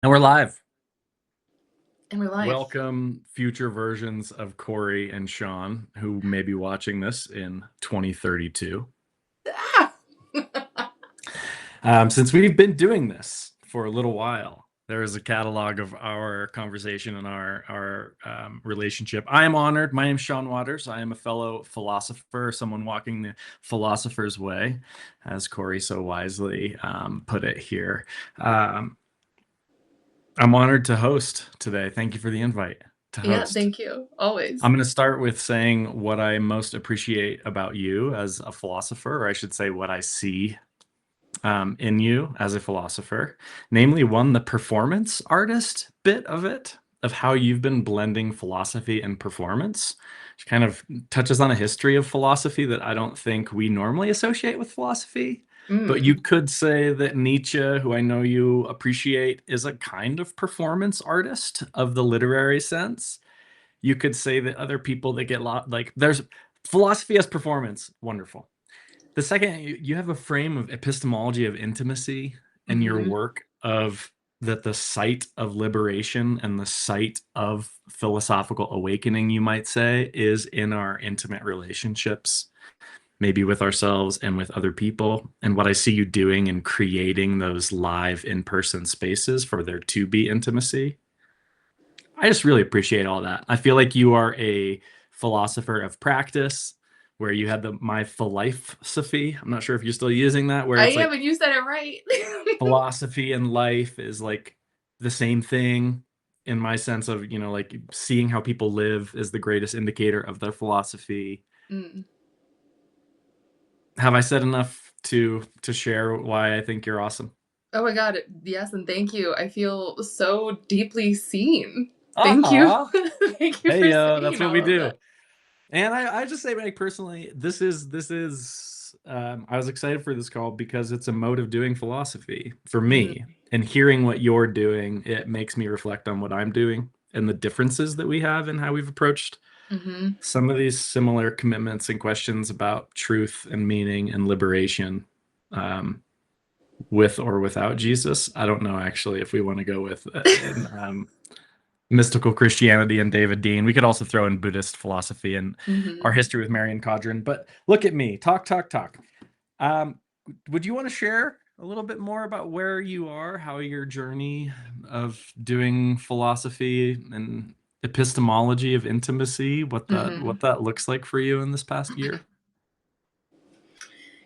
And we're live. And we're live. Welcome, future versions of Cori and Sean, who may be watching this in 2032. Ah! Since we've been doing this for a little while, there is a catalog of our conversation and our relationship. I am honored. My name is Sean Waters. I am a fellow philosopher, someone walking the philosopher's way, as Cori so wisely put it here. Um, I'm honored to host today. Thank you for the invite to Yeah, host. thank you. Always. I'm going to start with saying what I most appreciate about you as a philosopher, or I should say, what I see in you as a philosopher. Namely, one, the performance artist bit of it, of how you've been blending philosophy and performance, which kind of touches on a history of philosophy that I don't think we normally associate with philosophy. But you Mm. could say that Nietzsche, who I know you appreciate, is a kind of performance artist of the literary sense. You could say that other people that get like there's philosophy as performance, wonderful. The second, you have a frame of epistemology of intimacy in your Hmm. work of that the site of liberation and the site of philosophical awakening, you might say, is in our intimate relationships, maybe with ourselves and with other people. And what I see you doing in creating those live in-person spaces for there to be intimacy, I just really appreciate all that. I feel like you are a philosopher of practice where you had the my philosophy. I'm not sure if you're still using that, where I it's am, like and you said it right. philosophy and life is like the same thing in my sense of, like seeing how people live is the greatest indicator of their philosophy. Mm. Have I said enough to share why I think you're awesome? Oh my God. Yes, and thank you. I feel so deeply seen. Thank you. Uh-huh. Thank you Hey, for that's saying what all we of do. that. And I just say, like, personally, this is I was excited for this call because it's a mode of doing philosophy for me. Mm. And hearing what you're doing, it makes me reflect on what I'm doing and the differences that we have in how we've approached Hmm. some of these similar commitments and questions about truth and meaning and liberation, um, with or without Jesus. I don't know actually if we want to go with mystical Christianity and David Dean. We could also throw in Buddhist philosophy and our Hmm. history with Marion Codron. But look at me, talk, talk, talk. Um, would you want to share a little bit more about where you are, how your journey of doing philosophy and epistemology of intimacy, Hmm. what that looks like for you in this past year?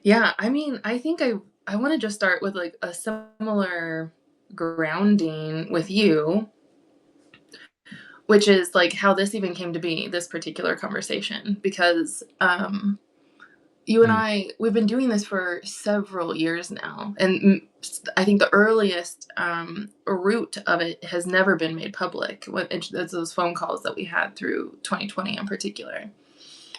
Yeah, I mean, I think I want to just start with like a similar grounding with you, which is like how this even came to be, this particular conversation, because you and Mm, we've been doing this for several years now, and I think the earliest root of it has never been made public. It's those phone calls that we had through 2020 in particular.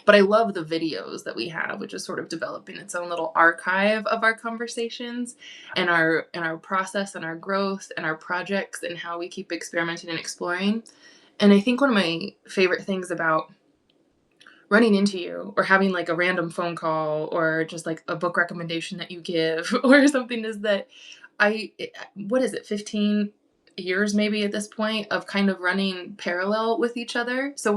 But I love the videos that we have, which is sort of developing its own little archive of our conversations and our process and our growth and our projects and how we keep experimenting and exploring. And I think one of my favorite things about running into you or having like a random phone call or just like a book recommendation that you give or something is that what is it, 15 years maybe at this point of kind of running parallel with each other. So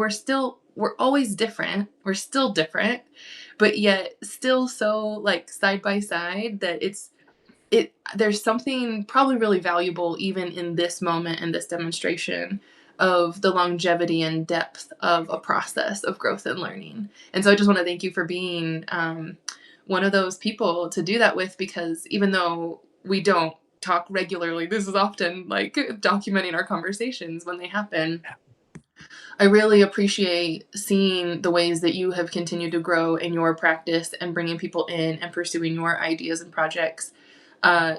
we're always different. We're still different, but yet still so like side by side that there's something probably really valuable even in this moment and this demonstration of the longevity and depth of a process of growth and learning. And so I just want to thank you for being one of those people to do that with, because even though we don't talk regularly, this is often like documenting our conversations when they happen. I really appreciate seeing the ways that you have continued to grow in your practice and bringing people in and pursuing your ideas and projects.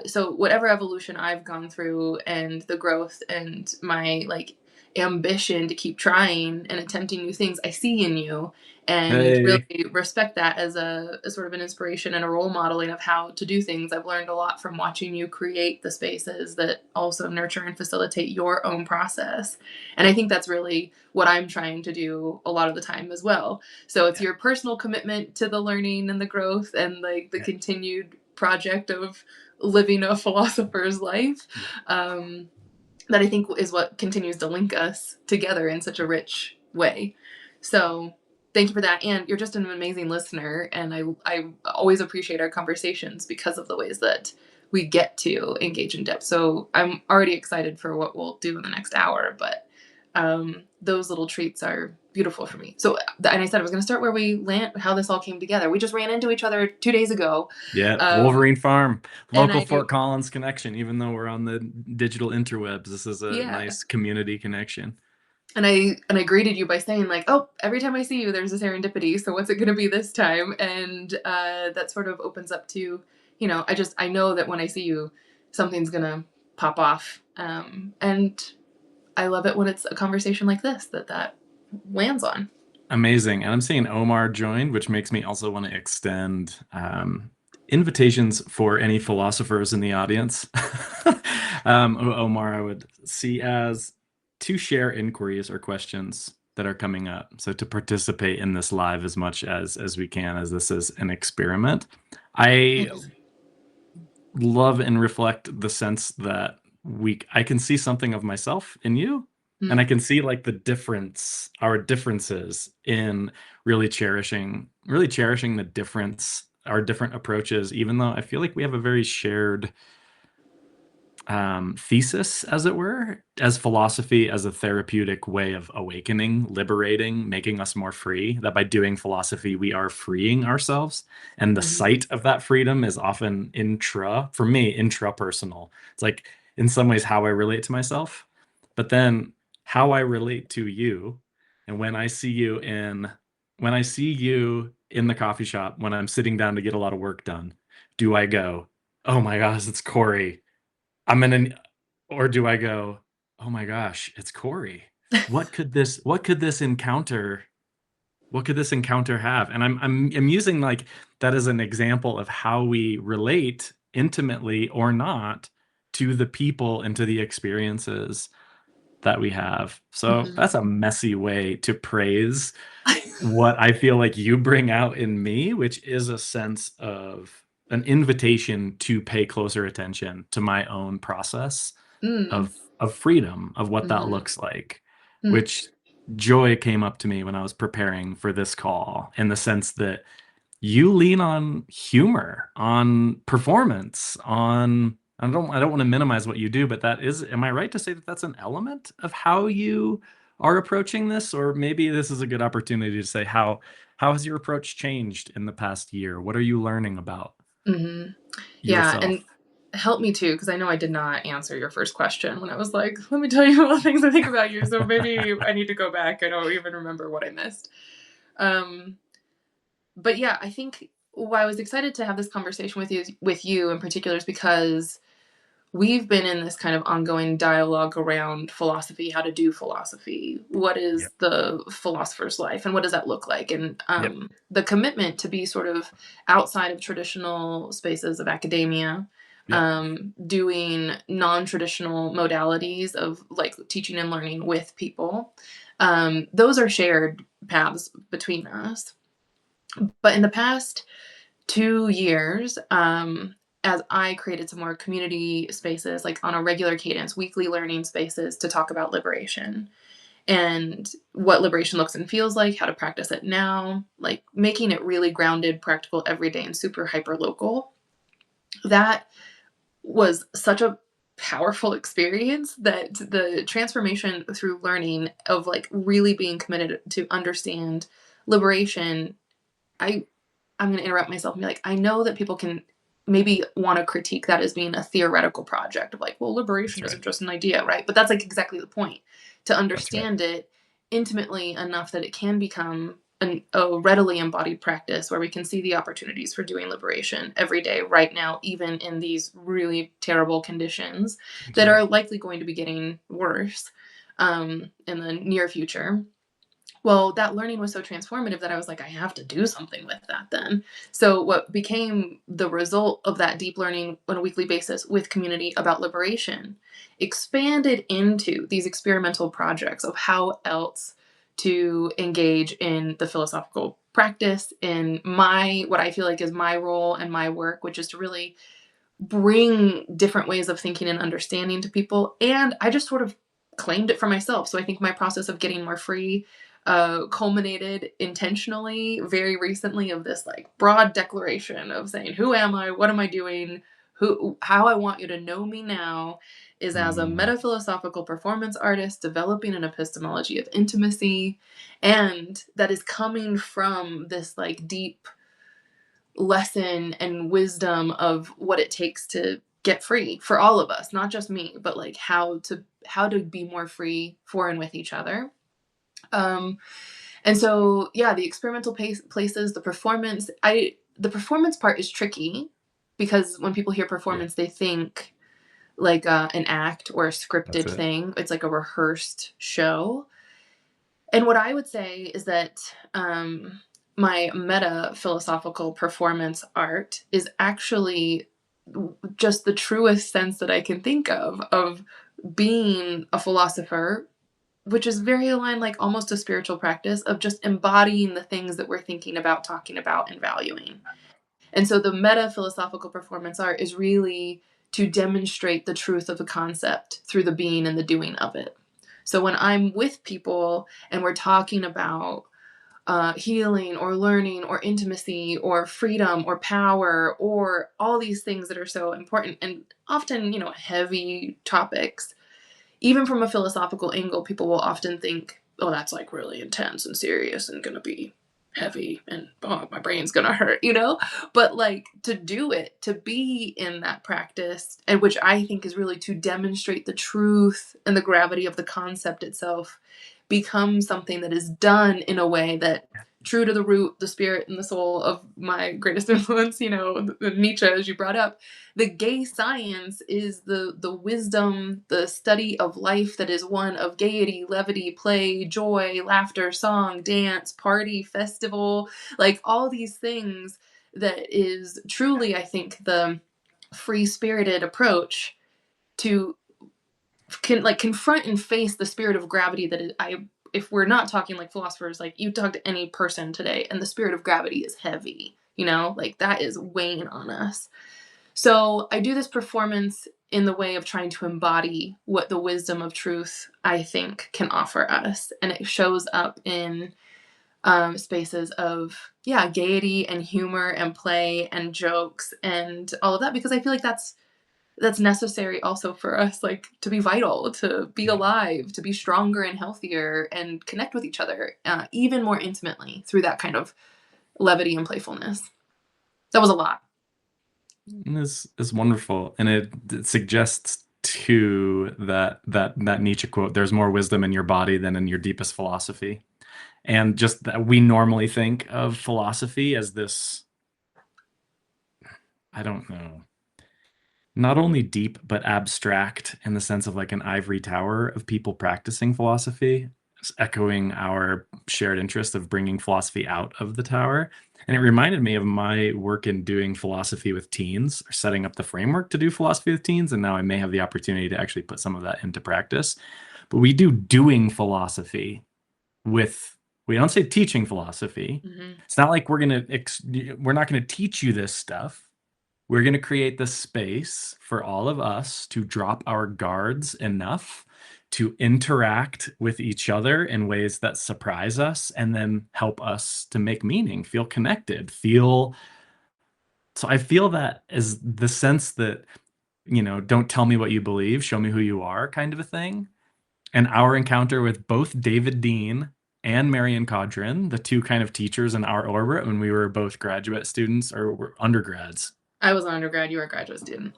So whatever evolution I've gone through and the growth and my like ambition to keep trying and attempting new things, I see in you and hey, really respect that as a sort of an inspiration and a role modeling of how to do things. I've learned a lot from watching you create the spaces that also nurture and facilitate your own process. And I think that's really what I'm trying to do a lot of the time as well. So it's yeah, your personal commitment to the learning and the growth and like the yeah, continued project of living a philosopher's life. yeah. Um, that I think is what continues to link us together in such a rich way. So thank you for that. And you're just an amazing listener. And I always appreciate our conversations because of the ways that we get to engage in depth. So I'm already excited for what we'll do in the next hour, but those little treats are beautiful for me. So, and I said I was going to start where we land, how this all came together. We just ran into each other 2 days ago. Yeah, Um, Wolverine Farm, and local I, Fort Collins connection. Even though we're on the digital interwebs, this is a yeah. nice community connection. And I greeted you by saying like, "Oh, every time I see you, there's a serendipity. So what's it going to be this time?" And that sort of opens up to, I know that when I see you, something's gonna pop off, and I love it when it's a conversation like this that lands on. Amazing. And I'm seeing Omar joined, which makes me also want to extend invitations for any philosophers in the audience. Omar, I would see as to share inquiries or questions that are coming up. So to participate in this live as much as we can, as this is an experiment. I Yes. love and reflect the sense that I can see something of myself in you, and I Mm, can see like our differences in really cherishing the difference, our different approaches, even though I feel like we have a very shared thesis, as it were, as philosophy as a therapeutic way of awakening, liberating, making us more free. That by doing philosophy, we are freeing ourselves. And the mhm, site of that freedom is often for me, intrapersonal. It's like, in some ways, how I relate to myself, but then how I relate to you. And when I see you in the coffee shop, when I'm sitting down to get a lot of work done, do I go, oh my gosh, it's Cori. I'm in an or do I go, "Oh my gosh, it's Corey. What could this encounter have?" And I'm using like that as an example of how we relate intimately or not to the people and to the experiences that we have. So mhm. that's a messy way to praise what I feel like you bring out in me, which is a sense of an invitation to pay closer attention to my own process Mm, of freedom, of what that mhm, looks like, mm, which joy came up to me when I was preparing for this call, in the sense that you lean on humor, on performance, on I don't want to minimize what you do, but am I right to say that that's an element of how you are approaching this? Or maybe this is a good opportunity to say how has your approach changed in the past year? What are you learning about mhm. Yeah, and yourself? help me too, because I know I did not answer your first question when I was like, "Let me tell you all the things I think about you." So maybe I need to go back. I don't even remember what I missed. Um, but yeah, I think why I was excited to have this conversation with you in particular is because we've been in this kind of ongoing dialogue around philosophy, how to do philosophy, what Yep. is the philosopher's life, and what does that look like, and Yep. the commitment to be sort of outside of traditional spaces of academia, Yep. doing non-traditional modalities of like teaching and learning with people. Those are shared paths between us, but in the past 2 years, as I created some more community spaces, like on a regular cadence, weekly learning spaces to talk about liberation and what liberation looks and feels like, how to practice it now, like making it really grounded, practical, everyday, and super hyper local. That was such a powerful experience that the transformation through learning of like really being committed to understand liberation. I'm going to interrupt myself and be like, I know that people can maybe want to critique that as being a theoretical project of like, well, That's liberation right. isn't just an idea, right? But that's like exactly the point, to That's right. understand it intimately enough that it can become a readily embodied practice where we can see the opportunities for doing liberation every day, right now, even in these really terrible conditions That's that right. are likely going to be getting worse in the near future. Well, that learning was so transformative that I was like, I have to do something with that then. So, what became the result of that deep learning on a weekly basis with community about liberation expanded into these experimental projects of how else to engage in the philosophical practice in what I feel like is my role and my work, which is to really bring different ways of thinking and understanding to people. And I just sort of claimed it for myself. So I think my process of getting more free culminated intentionally very recently of this like broad declaration of saying, who am I? What am I doing? How I want you to know me now is as a Mm, metaphilosophical performance artist developing an epistemology of intimacy. And that is coming from this like deep lesson and wisdom of what it takes to get free for all of us, not just me, but like how to be more free for and with each other. um and so yeah, the experimental places, the performance part is tricky because when people hear yeah, performance they think like an act or a that's scripted it. thing. It's like a rehearsed show. And what I would say is that my meta philosophical performance art is actually just the truest sense that I can think of being a philosopher, which is very aligned, like almost a spiritual practice of just embodying the things that we're thinking about, talking about, and valuing. And so the meta philosophical performance art is really to demonstrate the truth of a concept through the being and the doing of it. So when I'm with people and we're talking about healing or learning or intimacy or freedom or power or all these things that are so important and often, heavy topics, even from a philosophical angle, people will often think, oh, that's like really intense and serious and gonna be heavy and oh, my brain's gonna hurt. But like to do it, to be in that practice, and which I think is really to demonstrate the truth and the gravity of the concept itself, becomes something that is done in a way that true to the root, the spirit, and the soul of my greatest influence, Nietzsche, as you brought up. The gay science is the wisdom, the study of life that is one of gaiety, levity, play, joy, laughter, song, dance, party, festival, like all these things. That is truly, I think, the free spirited approach to like confront and face the spirit of gravity that I if we're not talking like philosophers, like you talk to any person today and the spirit of gravity is heavy, like that is weighing on us. So I do this performance in the way of trying to embody what the wisdom of truth I think can offer us. And it shows up in spaces of, yeah, gaiety and humor and play and jokes and all of that, because I feel like that's necessary also for us, like to be vital, to be Yeah. alive, to be stronger and healthier and connect with each other even more intimately through that kind of levity and playfulness. That was a lot. Is wonderful, and it suggests too that Nietzsche quote: "There's more wisdom in your body than in your deepest philosophy." And just that we normally think of philosophy as this, I don't know, not only deep but abstract in the sense of like an ivory tower of people practicing philosophy, echoing our shared interest of bringing philosophy out of the tower. And it reminded me of my work in doing philosophy with teens, or setting up the framework to do philosophy with teens. And now I may have the opportunity to actually put some of that into practice. But we do doing philosophy with, we don't say teaching philosophy. Hmm. It's not like we're not going to teach you this stuff. We're going to create the space for all of us to drop our guards enough to interact with each other in ways that surprise us and then help us to make meaning, feel connected, feel. So I feel that as the sense that, don't tell me what you believe, show me who you are kind of a thing. And our encounter with both David Dean and Marion Codrin, the two kind of teachers in our orbit when we were both graduate students or were undergrads, I was an undergrad, you were a graduate student.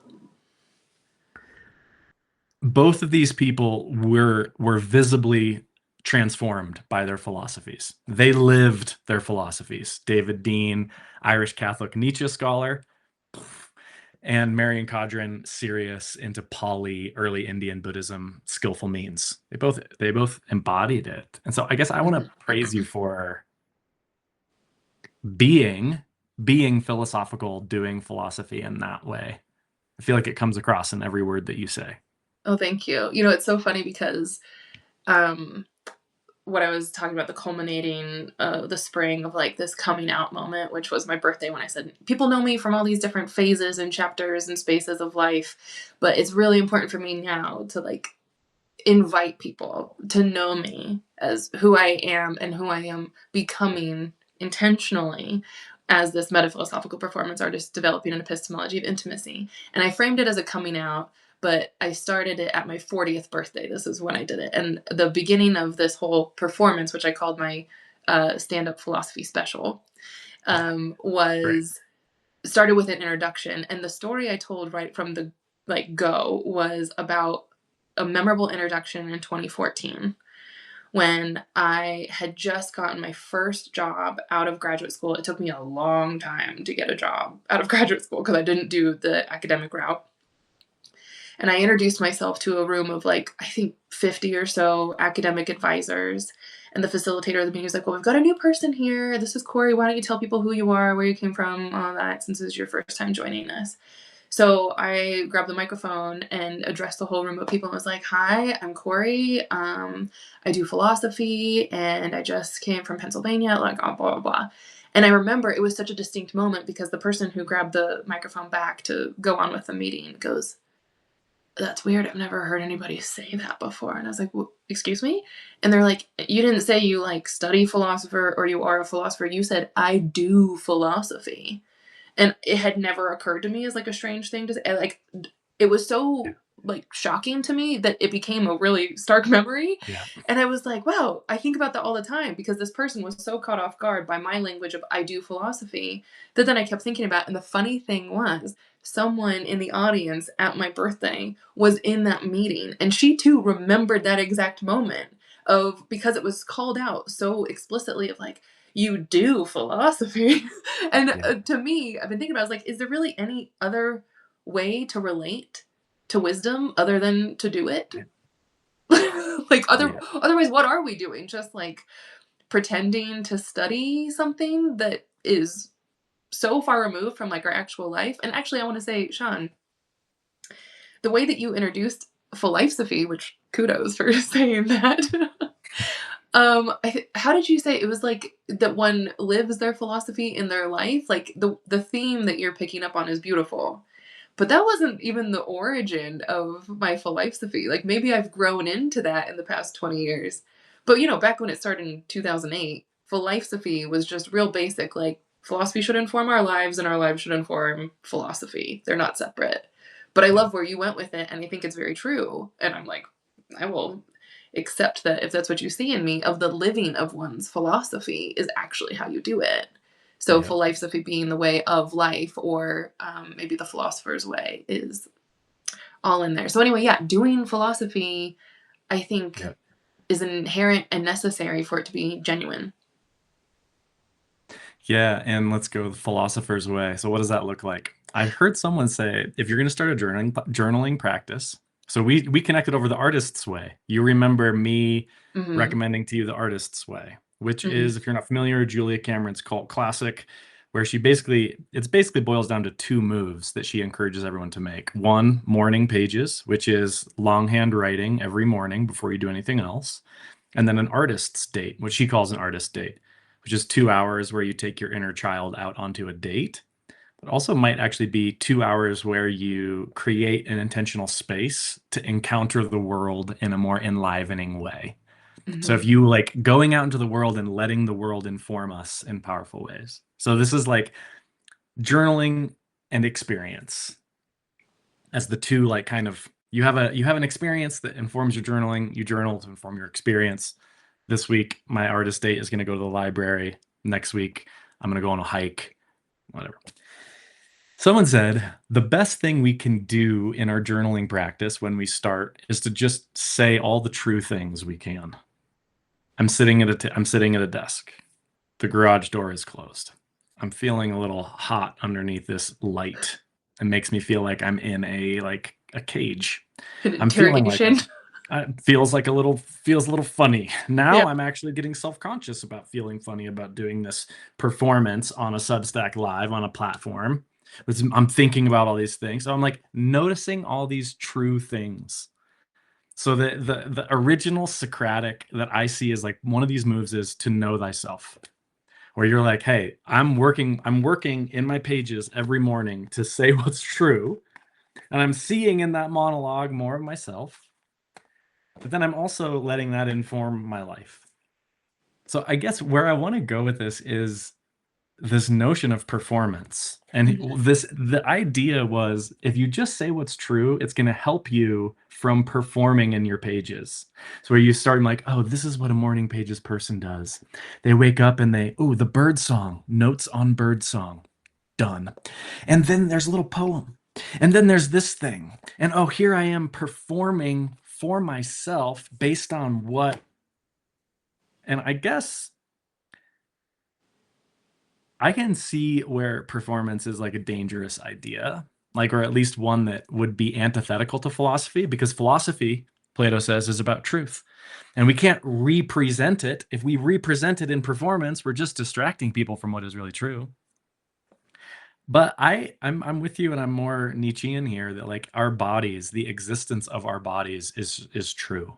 both of these people were visibly transformed by their philosophies. They lived their philosophies. David Dean, Irish Catholic Nietzsche scholar, and Marion Codrin, serious into Pali, early Indian Buddhism, skillful means. They both embodied it. And so I guess I want to praise you for being being philosophical, doing philosophy in that way. I feel like it comes across in every word that you say. Oh, thank you. It's so funny because um what I was talking about, the culminating, the spring of like this coming out moment, which was my birthday when I said, people know me from all these different phases and chapters and spaces of life, but it's really important for me now to like invite people to know me as who I am and who I am becoming intentionally as this metaphilosophical performance artist developing an epistemology of intimacy. And I framed it as a coming out, but I started it at my 40th birthday. This is when I did it. And the beginning of this whole performance, which I called my stand up philosophy special, Great. was started with an introduction. And the story I told right from the like go was about a memorable introduction in 2014 when I had just gotten my first job out of graduate school. It took me a long time to get a job out of graduate school because I didn't do the academic route. And I introduced myself to a room of like, I think 50 or so academic advisors. And the facilitator of the meeting was like, well, we've got a new person here. This is Cori. Why don't you tell people who you are, where you came from, all that, since this is your first time joining us. So I grabbed the microphone and addressed the whole room of people and was like, hi, I'm Cori. I do philosophy and I just came from Pennsylvania, like blah, blah, blah. And I remember it was such a distinct moment because the person who grabbed the microphone back to go on with the meeting goes, that's weird. I've never heard anybody say that before. And I was like, well, excuse me? And they're like, you didn't say you like study philosopher or you are a philosopher. You said, I do philosophy. And it had never occurred to me as like a strange thing to say. Like, it was Yeah. so like shocking to me that it became a really stark memory. Yeah. And I was like, wow, I think about that all the time because this person was so caught off guard by my language of I do philosophy that then I kept thinking about. And the funny thing was, someone in the audience at my birthday was in that meeting and she too remembered that exact moment of because it was called out so explicitly of like, you do philosophy. And Yeah. to me, I've been thinking about, I was like, is there really any other way to relate to wisdom other than to do it? Yeah. Like Yeah. otherwise what are we doing? Just like pretending to study something that is so far removed from like our actual life. And actually I want to say, Sean, the way that you introduced philosophy, which kudos for saying that. How did you say it was like that one lives their philosophy in their life? Like the theme that you're picking up on is beautiful. But that wasn't even the origin of my philosophy. Like maybe I've grown into that in the past 20 years. But back when it started in 2008, philosophy was just real basic. Like philosophy should inform our lives and our lives should inform philosophy. They're not separate. But I Yeah. love where you went with it and I think it's very true. And I'm like, I will accept that if that's what you see in me, of the living of one's philosophy is actually how you do it. So Yeah. philosophy being the way of life, or maybe the philosopher's way, is all in there. So anyway, yeah, doing philosophy, I think, Yeah. is inherent and necessary for it to be genuine. Yeah, and let's go the philosopher's way. So what does that look like? I heard someone say if you're going to start a journaling practice, so we connected over the artist's way. You remember me Mm-hmm. recommending to you the artist's way, which Mm-hmm. is, if you're not familiar, Julia Cameron's cult classic, where it's basically boils down to two moves that she encourages everyone to make. One, morning pages, which is longhand writing every morning before you do anything else. And then an artist's date, which she calls an artist date, which is 2 hours where you take your inner child out onto a date. But also might actually be 2 hours where you create an intentional space to encounter the world in a more enlivening way. So Mm-hmm. if you like going out into the world and letting the world inform us in powerful ways. So this is like journaling and experience as the two, like, kind of, you have an experience that informs your journaling, you journal to inform your experience. This week my artist date is going to go to the library. Next week I'm going to go on a hike, whatever. Someone said the best thing we can do in our journaling practice when we start is to just say all the true things we can. I'm sitting at a desk. The garage door is closed. I'm feeling a little hot underneath this light. It makes me feel like I'm in a cage. An I'm feeling like interrogation. it feels a little funny. Now Yep. I'm actually getting self-conscious about feeling funny about doing this performance on a Substack live on a platform. I'm thinking about all these things. So I'm like noticing all these true things. So the original Socratic that I see is like one of these moves is to know thyself, where you're like, hey, I'm working in my pages every morning to say what's true, and I'm seeing in that monologue more of myself, but then I'm also letting that inform my life. So I guess where I want to go with this is this notion of performance. And Mhm. the idea was if you just say what's true, it's going to help you from performing in your pages. So where you start like, oh, this is what a morning pages person does. They wake up and the bird song, notes on bird song, done. And then there's a little poem. And then there's this thing. And oh, here I am performing for myself based on what. And I guess I can see where performance is like a dangerous idea, like, or at least one that would be antithetical to philosophy, because philosophy, Plato says, is about truth. And we can't represent it. If we represent it in performance, we're just distracting people from what is really true. But I'm with you, and I'm more Nietzschean here that like our bodies, the existence of our bodies is true.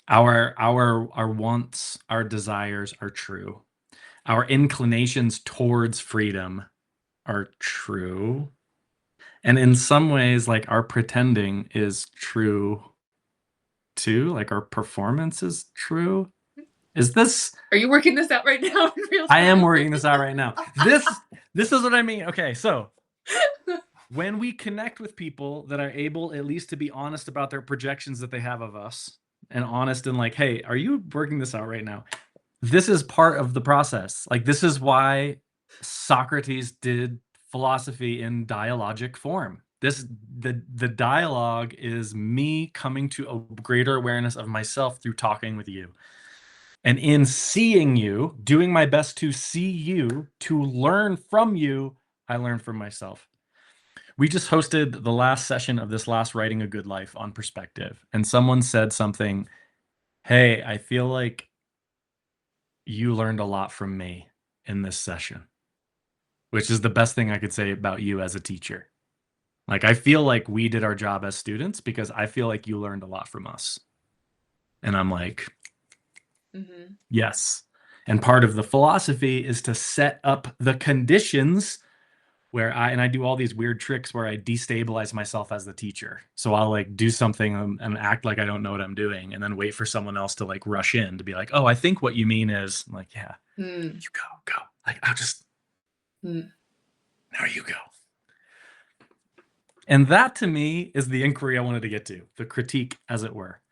Our wants, our desires are true. Our inclinations towards freedom are true. And in some ways, like our pretending is true too. Like our performance is true. Is this Are you working this out right now in real I am time? working this out right now. This is what I mean. Okay, so when we connect with people that are able at least to be honest about their projections that they have of us and honest and like, hey, are you working this out right now? This is part of the process. Like this is why Socrates did philosophy in dialogic form. The dialogue is me coming to a greater awareness of myself through talking with you. And in seeing you, doing my best to see you, to learn from you, I learn from myself. We just hosted the last session of this last Writing a Good Life on perspective. And someone said something, hey, I feel like you learned a lot from me in this session, which is the best thing I could say about you as a teacher. Like, I feel like we did our job as students because I feel like you learned a lot from us. And I'm like, Hmm. yes. And part of the philosophy is to set up the conditions where I do all these weird tricks where I destabilize myself as the teacher. So I'll like do something and act like I don't know what I'm doing and then wait for someone else to like rush in to be like, oh, I think what you mean is I'm like, yeah, Mm. you go. Like, I'll just, Mm. now you go. And that to me is the inquiry I wanted to get to, the critique, as it were.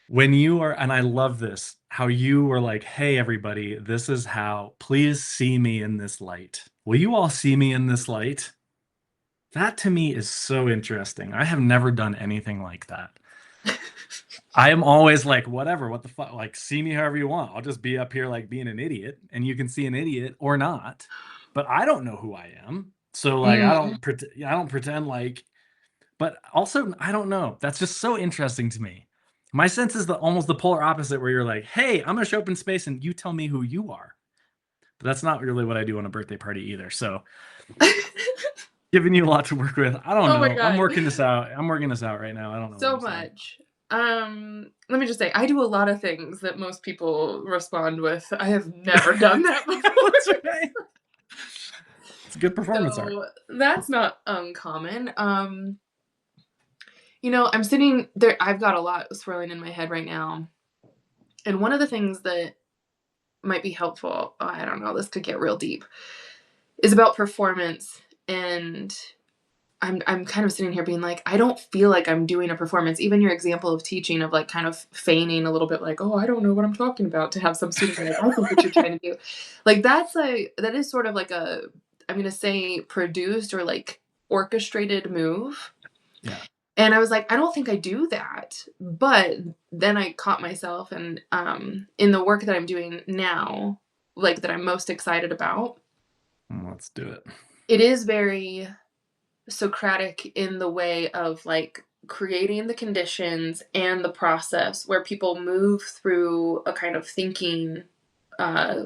When you are, and I love this, how you were like, hey, everybody, this is how, please see me in this light. Will you all see me in this light? That to me is so interesting. I have never done anything like that. I am always like, whatever, what the fuck? Like, see me however you want. I'll just be up here like being an idiot, and you can see an idiot or not. But I don't know who I am. So like, Mm. I don't pretend like. But also, I don't know. That's just so interesting to me. My sense is the almost the polar opposite, where you're like, hey, I'm gonna show up in space, and you tell me who you are. But that's not really what I do on a birthday party either. So giving you a lot to work with. I don't Oh my know. I'm god. working this out. I'm working this out right now. I don't know what So I'm saying. much. Let me just say, I do a lot of things that most people respond with. I have never done that before. That's okay. It's good performance art. So that's not uncommon. I'm sitting there, I've got a lot swirling in my head right now. And one of the things that might be helpful, I don't know, this could get real deep, is about performance. And I'm kind of sitting here being like, I don't feel like I'm doing a performance. Even your example of teaching, of like kind of feigning a little bit like, oh, I don't know what I'm talking about, to have some students be like, I think what you're trying to do. Like that is sort of like I'm gonna say produced or like orchestrated move. Yeah. And I was like, I don't think I do that. But then I caught myself, and in the work that I'm doing now, like that I'm most excited about, Let's do it. it is very Socratic in the way of like creating the conditions and the process where people move through a kind of thinking, uh,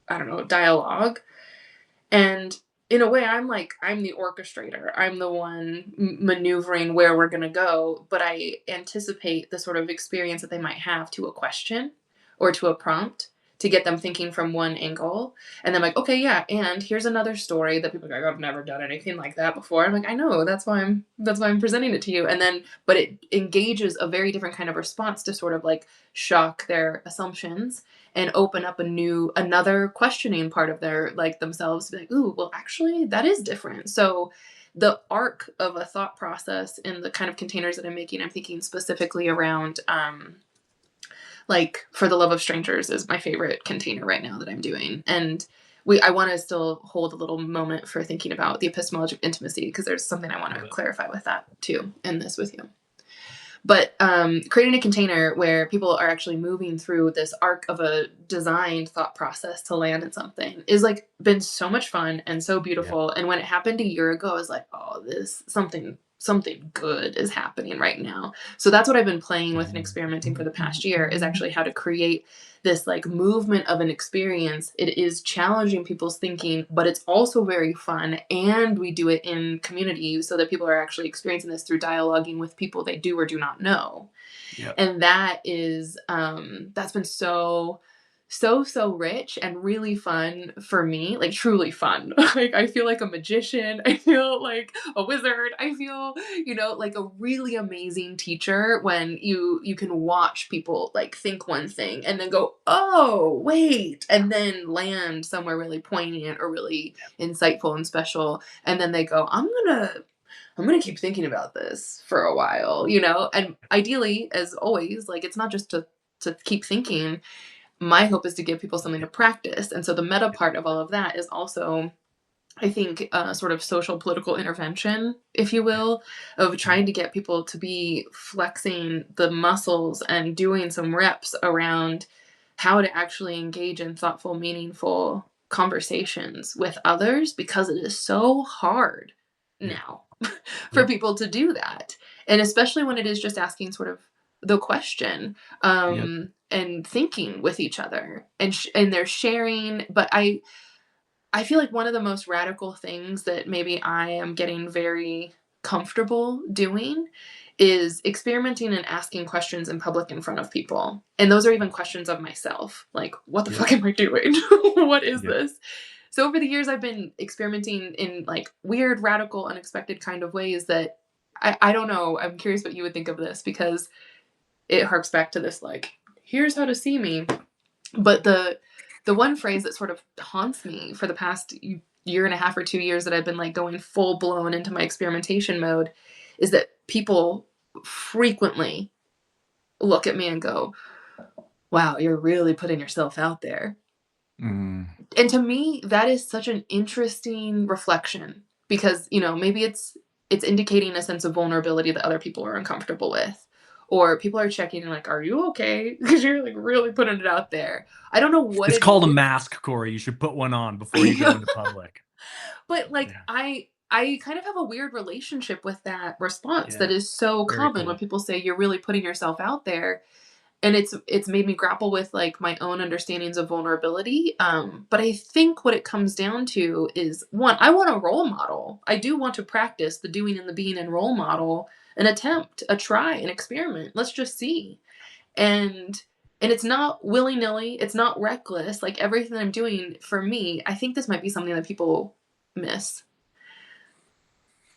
I don't know, dialogue. And in a way, I'm the orchestrator. I'm the one maneuvering where we're going to go, but I anticipate the sort of experience that they might have to a question or to a prompt to get them thinking from one angle. And then I'm like, okay, yeah, and here's another story that people are like, I've never done anything like that before. I'm like, I know, that's why I'm presenting it to you. And then, but it engages a very different kind of response to sort of like shock their assumptions and open up another questioning part of their like themselves, be like, ooh, well actually that is different. So the arc of a thought process in the kind of containers that I'm making, I'm thinking specifically around like For the Love of Strangers is my favorite container right now that I'm doing. And I want to still hold a little moment for thinking about the epistemology of intimacy, because there's something I want to Love it. clarify with that too in this with you. But creating a container where people are actually moving through this arc of a designed thought process to land in something is like been so much fun and so Yeah. beautiful. And when it happened a year ago, I was like, oh, this something good is happening right now. So that's what I've been playing with and experimenting for the past year, is actually how to create this like movement of an experience. It is challenging people's thinking, but it's also very fun. And we do it in community so that people are actually experiencing this through dialoguing with people they do or do not know. Yeah. And that's been so rich and really fun for me, like truly fun. Like I feel like a magician, I feel like a wizard, I feel, like a really amazing teacher when you can watch people like think one thing and then go, oh wait, and then land somewhere really poignant or really insightful and special, and then they go, I'm gonna keep thinking about this for a while, and ideally, as always, like it's not just to keep thinking. My hope is to give people something to practice. And so the meta part of all of that is also, I think, sort of social political intervention, if you will, of Yeah. trying to get people to be flexing the muscles and doing some reps around how to actually engage in thoughtful, meaningful conversations with others, because it is so hard Yeah. now for Yep. people to do that. And especially when it is just asking sort of the question, Yep. and thinking with each other, and they're sharing. But I feel like one of the most radical things that maybe I am getting very comfortable doing is experimenting and asking questions in public in front of people. And those are even questions of myself. Like, what the Yep. fuck am I doing? What is Yep. this? So over the years, I've been experimenting in like weird, radical, unexpected kind of ways that I don't know. I'm curious what you would think of this, because it harks back to this, like, here's how to see me. But the one phrase that sort of haunts me for the past year and a half or 2 years that I've been like going full blown into my experimentation mode is that people frequently look at me and go, wow, you're really putting yourself out there. Mm. And to me, that is such an interesting reflection, because, maybe it's indicating a sense of vulnerability that other people are uncomfortable with. Or people are checking and like, are you okay? Because you're like really putting it out there. I don't know what It's it called a is. mask, Corey. You should put one on before you go into public. But like Yeah. I kind of have a weird relationship with that response that Yeah. is so Very common when cool. people say you're really putting yourself out there. And it's made me grapple with like my own understandings of vulnerability. But I think what it comes down to is, one, I want a role model. I do want to practice the doing and the being and role model, an attempt, a try, an experiment. Let's just see. And it's not willy-nilly, it's not reckless. Like everything I'm doing, for me, I think this might be something that people miss.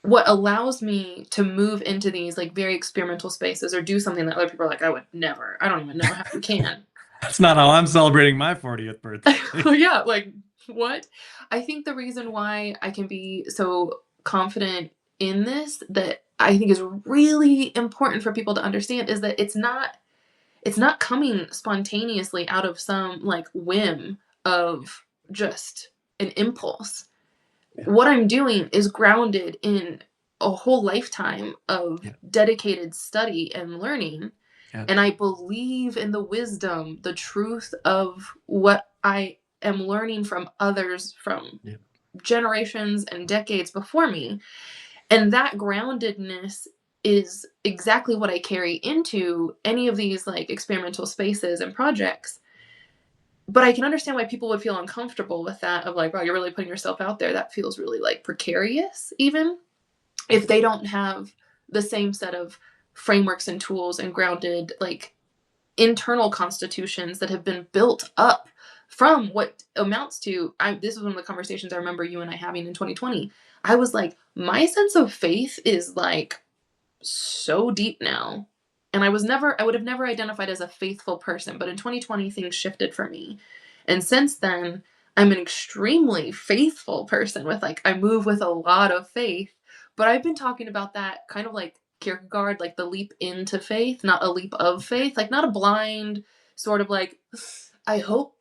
What allows me to move into these like very experimental spaces or do something that other people are like, I would never. I don't even know how you can. That's not how I'm celebrating my 40th birthday. Yeah, like what? I think the reason why I can be so confident in this, that I think is really important for people to understand, is that it's not coming spontaneously out of some like whim of just an impulse. Yeah. What I'm doing is grounded in a whole lifetime of Yeah. dedicated study and learning. Yeah. And I believe in the wisdom, the truth of what I am learning from others from Yeah. generations and decades before me. And that groundedness is exactly what I carry into any of these like experimental spaces and projects. but I can understand why people would feel uncomfortable with that of like, wow, you're really putting yourself out there. That feels really like precarious, even if they don't have the same set of frameworks and tools and grounded like internal constitutions that have been built up from what amounts to this is one of the conversations I remember you and I having in 2020. I was like, my sense of faith is like so deep now. And I would have never identified as a faithful person, but in 2020 things shifted for me. And since then, I'm an extremely faithful person with like I move with a lot of faith, but I've been talking about that kind of like Kierkegaard, like the leap into faith, not a leap of faith, like not a blind sort of like I hope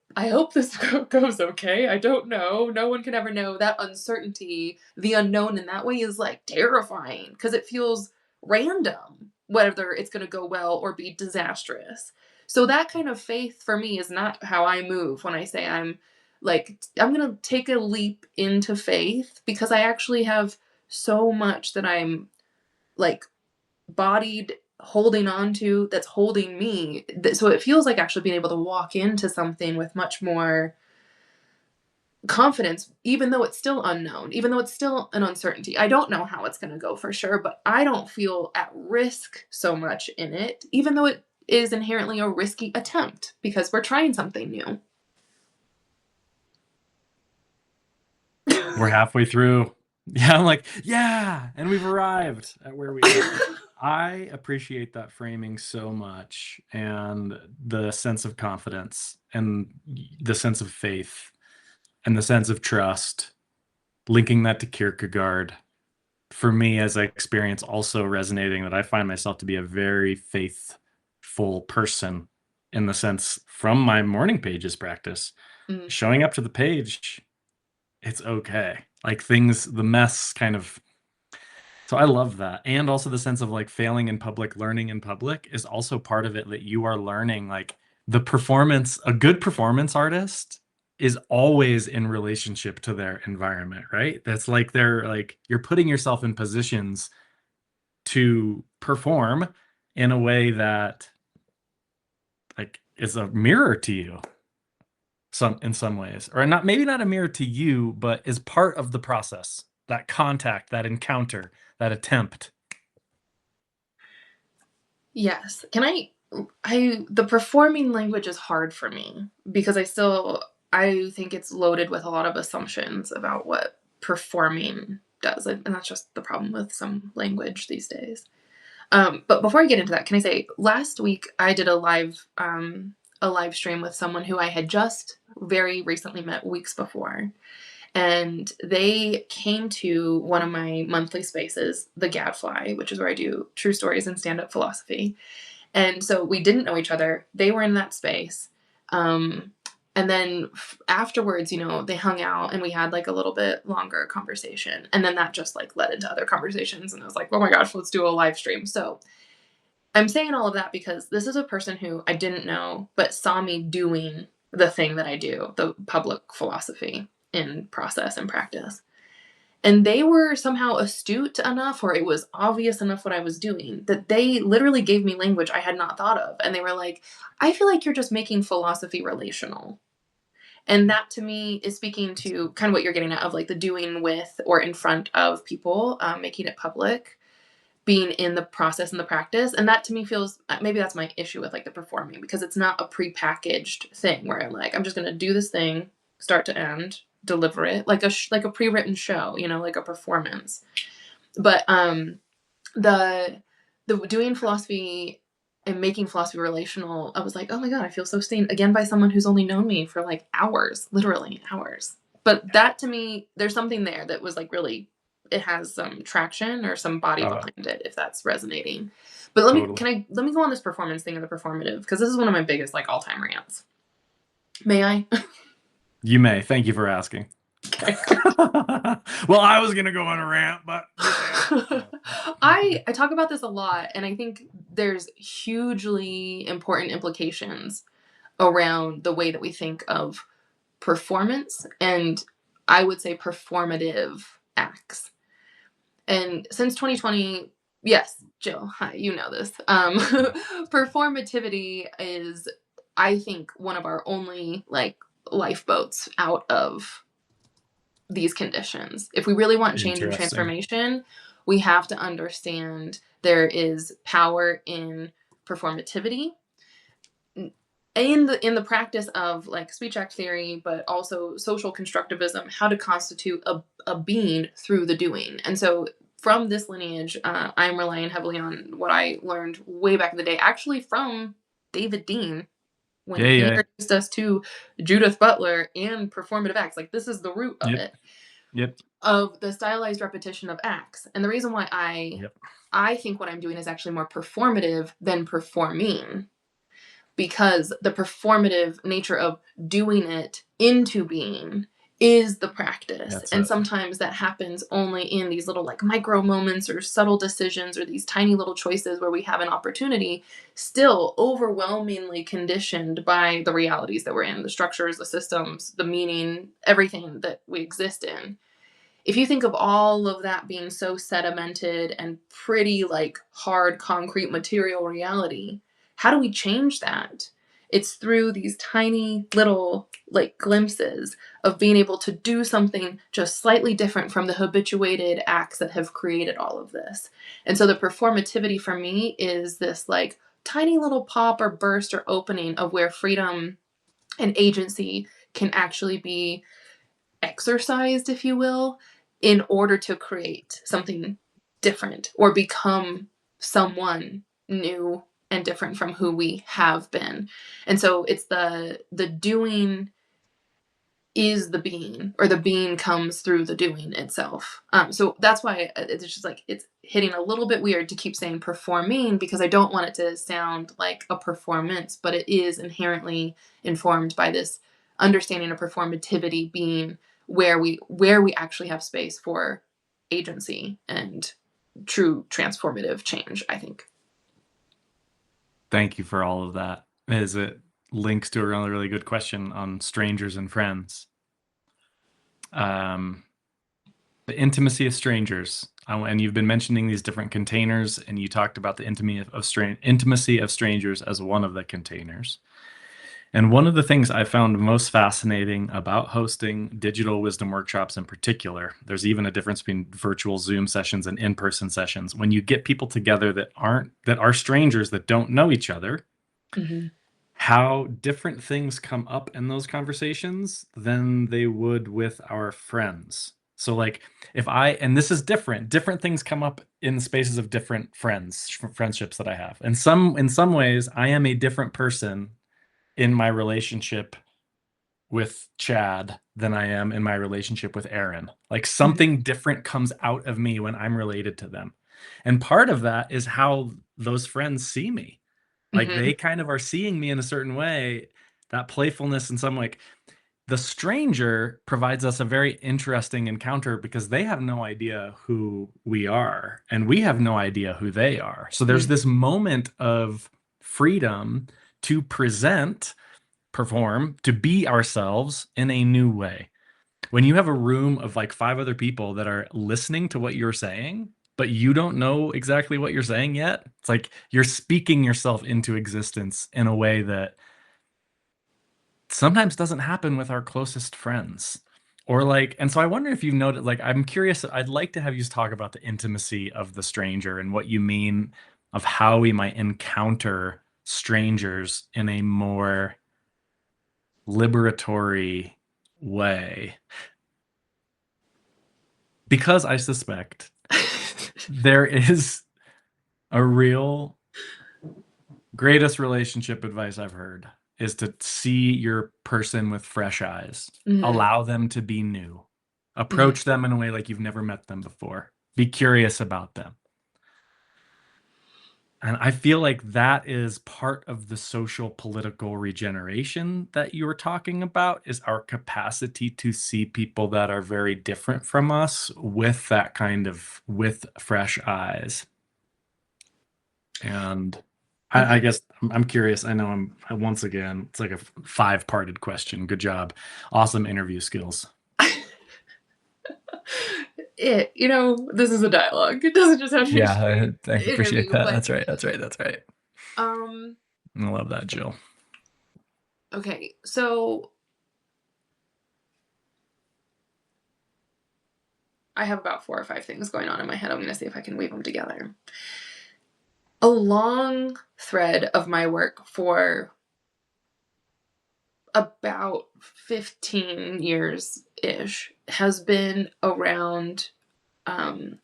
this goes okay. I don't know. No one can ever know. That uncertainty, the unknown in that way is like terrifying because it feels random whether it's going to go well or be disastrous. So that kind of faith for me is not how I move when I say I'm like I'm going to take a leap into faith because I actually have so much that I'm like bodied holding on to that's holding me. So it feels like actually being able to walk into something with much more confidence, even though it's still unknown, even though it's still an uncertainty. I don't know how it's going to go for sure, but I don't feel at risk so much in it, even though it is inherently a risky attempt because we're trying something new. We're halfway through. Yeah, I'm like, yeah, and we've arrived at where we I appreciate that framing so much, and the sense of confidence and the sense of faith and the sense of trust, linking that to Kierkegaard. For me, as I experience also resonating that I find myself to be a very faithful person in the sense from my morning pages practice, Mm. showing up to the page, it's okay. Like things, the mess kind of. So I love that. And also the sense of like failing in public, learning in public is also part of it that you are learning. Like the performance, a good performance artist is always in relationship to their environment, right? That's like they're like you're putting yourself in positions to perform in a way that like is a mirror to you some in some ways, or not, maybe not a mirror to you, but is part of the process, that contact, that encounter, that attempt. Yes. The performing language is hard for me because I think it's loaded with a lot of assumptions about what performing does. And that's just the problem with some language these days. But before I get into that, can I say last week I did a live stream with someone who I had just very recently met weeks before. And they came to one of my monthly spaces, the Gadfly, which is where I do true stories and stand-up philosophy. And so we didn't know each other. They were in that space. Um, and then afterwards, they hung out and we had like a little bit longer conversation. And then that just like led into other conversations. And I was like, oh my gosh, let's do a live stream. So I'm saying all of that because this is a person who I didn't know, but saw me doing the thing that I do, the public philosophy in process and practice. And they were somehow astute enough, or it was obvious enough what I was doing, that they literally gave me language I had not thought of. And they were like, I feel like you're just making philosophy relational. And that to me is speaking to kind of what you're getting at of like the doing with or in front of people, making it public, being in the process and the practice. And that to me feels, maybe that's my issue with like the performing, because it's not a prepackaged thing where I'm like, I'm just going to do this thing, start to end, deliver it like like a pre-written show, like a performance. But the doing philosophy and making philosophy relational, I was like, oh my god, I feel so seen again by someone who's only known me for like hours, literally hours. But that to me, there's something there that was like really, it has some traction or some body Uh, behind it if that's resonating. But totally. let me go on this performance thing of the performative, because this is one of my biggest like all-time rants. May I? You may. Thank you for asking. Okay. Well, I was gonna go on a rant, but I talk about this a lot, and I think there's hugely important implications around the way that we think of performance and I would say performative acts. And since 2020, yes, Jill, hi, you know this. Performativity is I think, one of our only like lifeboats out of these conditions. If we really want change and Interesting. transformation, we have to understand there is power in performativity, in the practice of like speech act theory, but also social constructivism, how to constitute a being through the doing. And so from this lineage, I'm relying heavily on what I learned way back in the day, actually from David Dean, when Yeah, he yeah. introduced us to Judith Butler and performative acts. Like, this is the root of Yep. it, Yep. of the stylized repetition of acts. And the reason why Yep. I think what I'm doing is actually more performative than performing, because the performative nature of doing it into being is the practice. That's And it. sometimes that happens only in these little like micro moments or subtle decisions or these tiny little choices where we have an opportunity, still overwhelmingly conditioned by the realities that we're in, the structures, the systems, the meaning, everything that we exist in. If you think of all of that being so sedimented and pretty like hard concrete material reality, how do we change that? It's through these tiny little like glimpses of being able to do something just slightly different from the habituated acts that have created all of this. And so the performativity for me is this like tiny little pop or burst or opening of where freedom and agency can actually be exercised, if you will, in order to create something different or become someone new and different from who we have been. And so it's the doing is the being, or the being comes through the doing itself. So that's why it's just like it's hitting a little bit weird to keep saying performing, because I don't want it to sound like a performance, but it is inherently informed by this understanding of performativity being where we actually have space for agency and true transformative change, I think. Thank you for all of that. As it links to a really, really good question on strangers and friends. Um, the intimacy of strangers. And you've been mentioning these different containers, and you talked about the intimacy of strangers as one of the containers. And one of the things I found most fascinating about hosting digital wisdom workshops in particular, there's even a difference between virtual Zoom sessions and in-person sessions. When you get people together that are strangers that don't know each other, Mm-hmm. how different things come up in those conversations than they would with our friends. So like and this is different things come up in spaces of different friendships that I have. And in some ways, I am a different person in my relationship with Chad than I am in my relationship with Aaron. Like something different comes out of me when I'm related to them. And part of that is how those friends see me. Like Mm-hmm. they kind of are seeing me in a certain way, that playfulness and some like the stranger provides us a very interesting encounter because they have no idea who we are and we have no idea who they are. So there's Mm-hmm. this moment of freedom to perform, to be ourselves in a new way. When you have a room of like five other people that are listening to what you're saying, but you don't know exactly what you're saying yet, it's like you're speaking yourself into existence in a way that sometimes doesn't happen with our closest friends. Or like, and so I wonder if you've noted, like, I'm curious, I'd like to have you talk about the intimacy of the stranger and what you mean of how we might encounter strangers in a more liberatory way. Because I suspect there is a real greatest relationship advice I've heard is to see your person with fresh eyes. Mm-hmm. Allow them to be new. Mm-hmm. Approach them in a way like you've never met them before. Be curious about them. And I feel like that is part of the social political regeneration that you were talking about is our capacity to see people that are very different from us with that kind of with fresh eyes. And I Okay. guess I'm curious. I know once again, it's like a five-parted question. Good job. Awesome interview skills. This is a dialogue. It doesn't just have to be a Yeah, straight I appreciate interview, that. but That's right. That's right. That's right. um I love that, Jill. Okay, so I have about 4 or 5 things going on in my head. I'm gonna see if I can weave them together. A long thread of my work for about 15 years ish has been around um,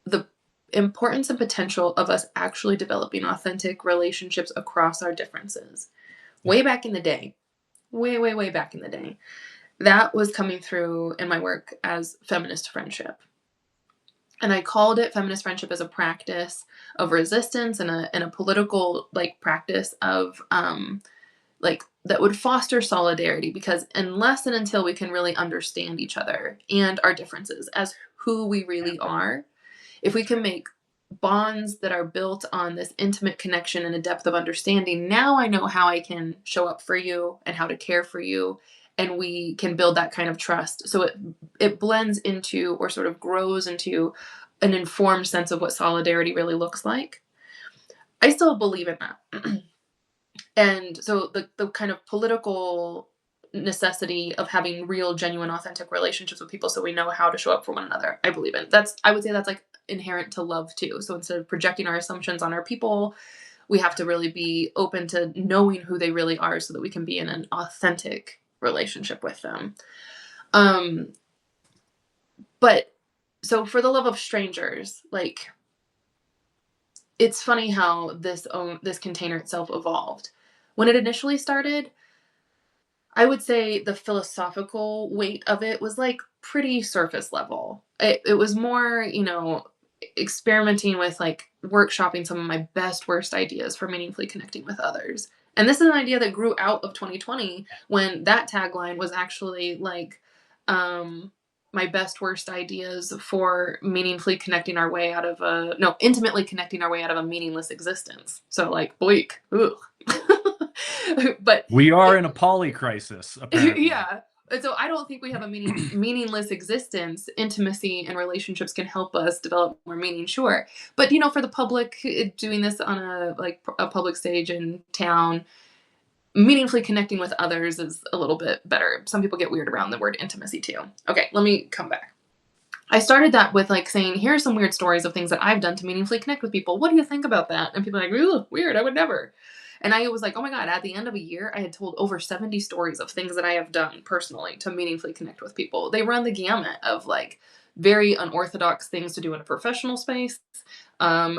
the importance and potential of us actually developing authentic relationships across our differences. Yeah. Way back in the day, way back in the day, that was coming through in my work as feminist friendship. And I called it feminist friendship as a practice of resistance and a political like practice of like that would foster solidarity, because unless and until we can really understand each other and our differences as who we really are, if we can make bonds that are built on this intimate connection and a depth of understanding, now I know how I can show up for you and how to care for you, and we can build that kind of trust. So it blends into, or sort of grows into, an informed sense of what solidarity really looks like. I still believe in that. And so the kind of political necessity of having real, genuine, authentic relationships with people so we know how to show up for one another, I believe in. That's, I would say that's like inherent to love too. So instead of projecting our assumptions on our people, we have to really be open to knowing who they really are so that we can be in an authentic relationship with them. Um but so for the love of strangers, like, it's funny how this container itself evolved. When it initially started, I would say the philosophical weight of it was like pretty surface level. It was more, experimenting with like workshopping some of my best worst ideas for meaningfully connecting with others. And this is an idea that grew out of 2020, when that tagline was actually like, um, my best worst ideas for meaningfully connecting our way out of a no, intimately connecting our way out of a meaningless existence. So like bleak. Ugh. But We are it, in a poly crisis, apparently. yeah. And so I don't think we have a meaningless existence. Intimacy and relationships can help us develop more meaning, sure. But for the public, doing this on a public stage in town, meaningfully connecting with others is a little bit better. Some people get weird around the word intimacy too. Okay, let me come back. I started that with like saying, here are some weird stories of things that I've done to meaningfully connect with people. What do you think about that? And people are like, ooh, weird, I would never. And I was like, oh my God, at the end of a year, I had told over 70 stories of things that I have done personally to meaningfully connect with people. They run the gamut of like very unorthodox things to do in a professional space,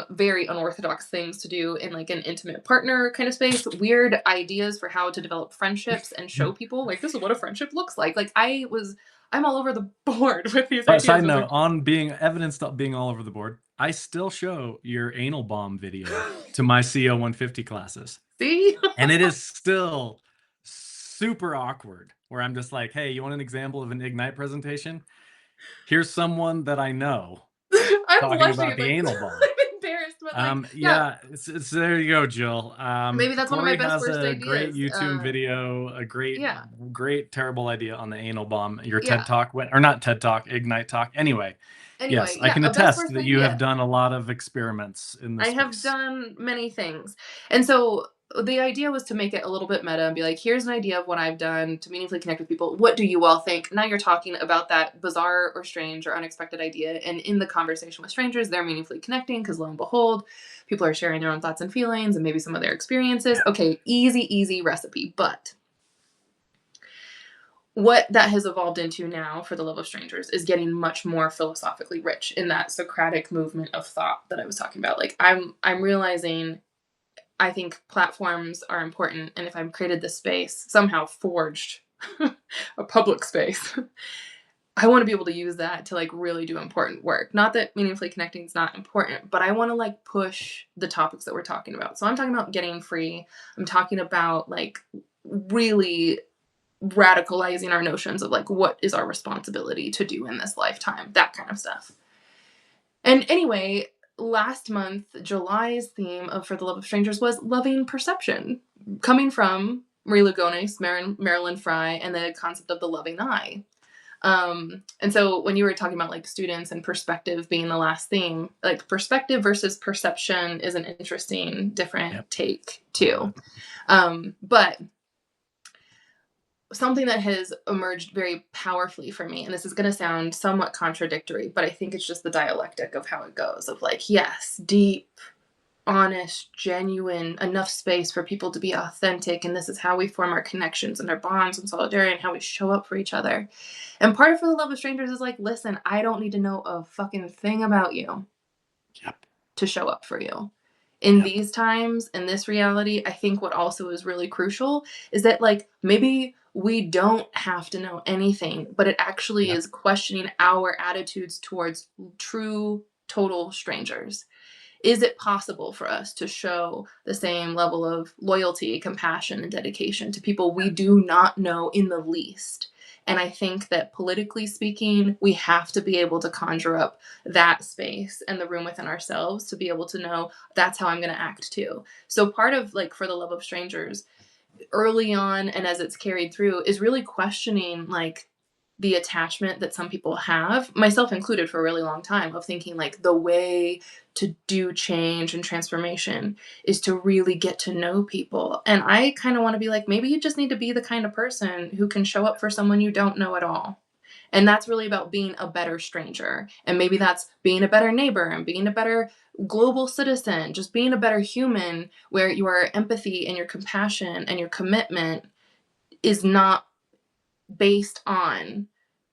very unorthodox things to do in like an intimate partner kind of space, weird ideas for how to develop friendships and show people like this is what a friendship looks like. Like I'm all over the board with these But ideas. side note, on being evidenced of being all over the board, I still show your anal bomb video to my CO 150 classes. See? And it is still super awkward, where I'm just like, hey, you want an example of an Ignite presentation? Here's someone that I know I'm talking blushing. about It's the like anal bomb. I'm embarrassed, but like, yeah, Yeah, it's there you go, Jill. maybe that's one of my Corey best has worst a great ideas. YouTube video, a Yeah, great terrible idea on the anal bomb. Your TED yeah. Talk went, or not TED Talk, Ignite Talk. Anyway, yes, Anyway, I yeah, can a best attest worst that you have idea. done a lot of experiments in I this have space. done many things. And so the idea was to make it a little bit meta and be like, here's an idea of what I've done to meaningfully connect with people. What do you all think? Now you're talking about that bizarre or strange or unexpected idea. And in the conversation with strangers, they're meaningfully connecting because lo and behold, people are sharing their own thoughts and feelings and maybe some of their experiences. Okay, easy recipe. But what that has evolved into now, for the love of strangers, is getting much more philosophically rich in that Socratic movement of thought that I was talking about. Like I'm realizing, I think platforms are important, and if I've created this space, somehow forged a public space, I want to be able to use that to like really do important work. Not that meaningfully connecting is not important, but I want to like push the topics that we're talking about. So I'm talking about getting free. I'm talking about like really radicalizing our notions of like what is our responsibility to do in this lifetime, that kind of stuff. And anyway, last month, July's theme of For the Love of Strangers was loving perception, coming from Marie Lugones, Marilyn Fry, and the concept of the loving eye. And so when you were talking about like students and perspective being the last theme, like perspective versus perception is an interesting, different Yep. take too. But something that has emerged very powerfully for me, and this is going to sound somewhat contradictory, but I think it's just the dialectic of how it goes, of like, yes, deep, honest, genuine, enough space for people to be authentic, and this is how we form our connections and our bonds and solidarity and how we show up for each other. And part of For the Love of Strangers is like, listen, I don't need to know a fucking thing about you Yep. to show up for you. In Yep. these times, in this reality, I think what also is really crucial is that, like, maybe we don't have to know anything, but it actually Yep. is questioning our attitudes towards true, total strangers. Is it possible for us to show the same level of loyalty, compassion, and dedication to people we do not know in the least? And I think that politically speaking, we have to be able to conjure up that space and the room within ourselves to be able to know that's how I'm going to act too. So, part of like For the Love of Strangers, early on and as it's carried through, is really questioning like the attachment that some people have, myself included, for a really long time, of thinking like the way to do change and transformation is to really get to know people. And I kind of want to be like, maybe you just need to be the kind of person who can show up for someone you don't know at all. And that's really about being a better stranger. And maybe that's being a better neighbor and being a better global citizen, just being a better human, where your empathy and your compassion and your commitment is not based on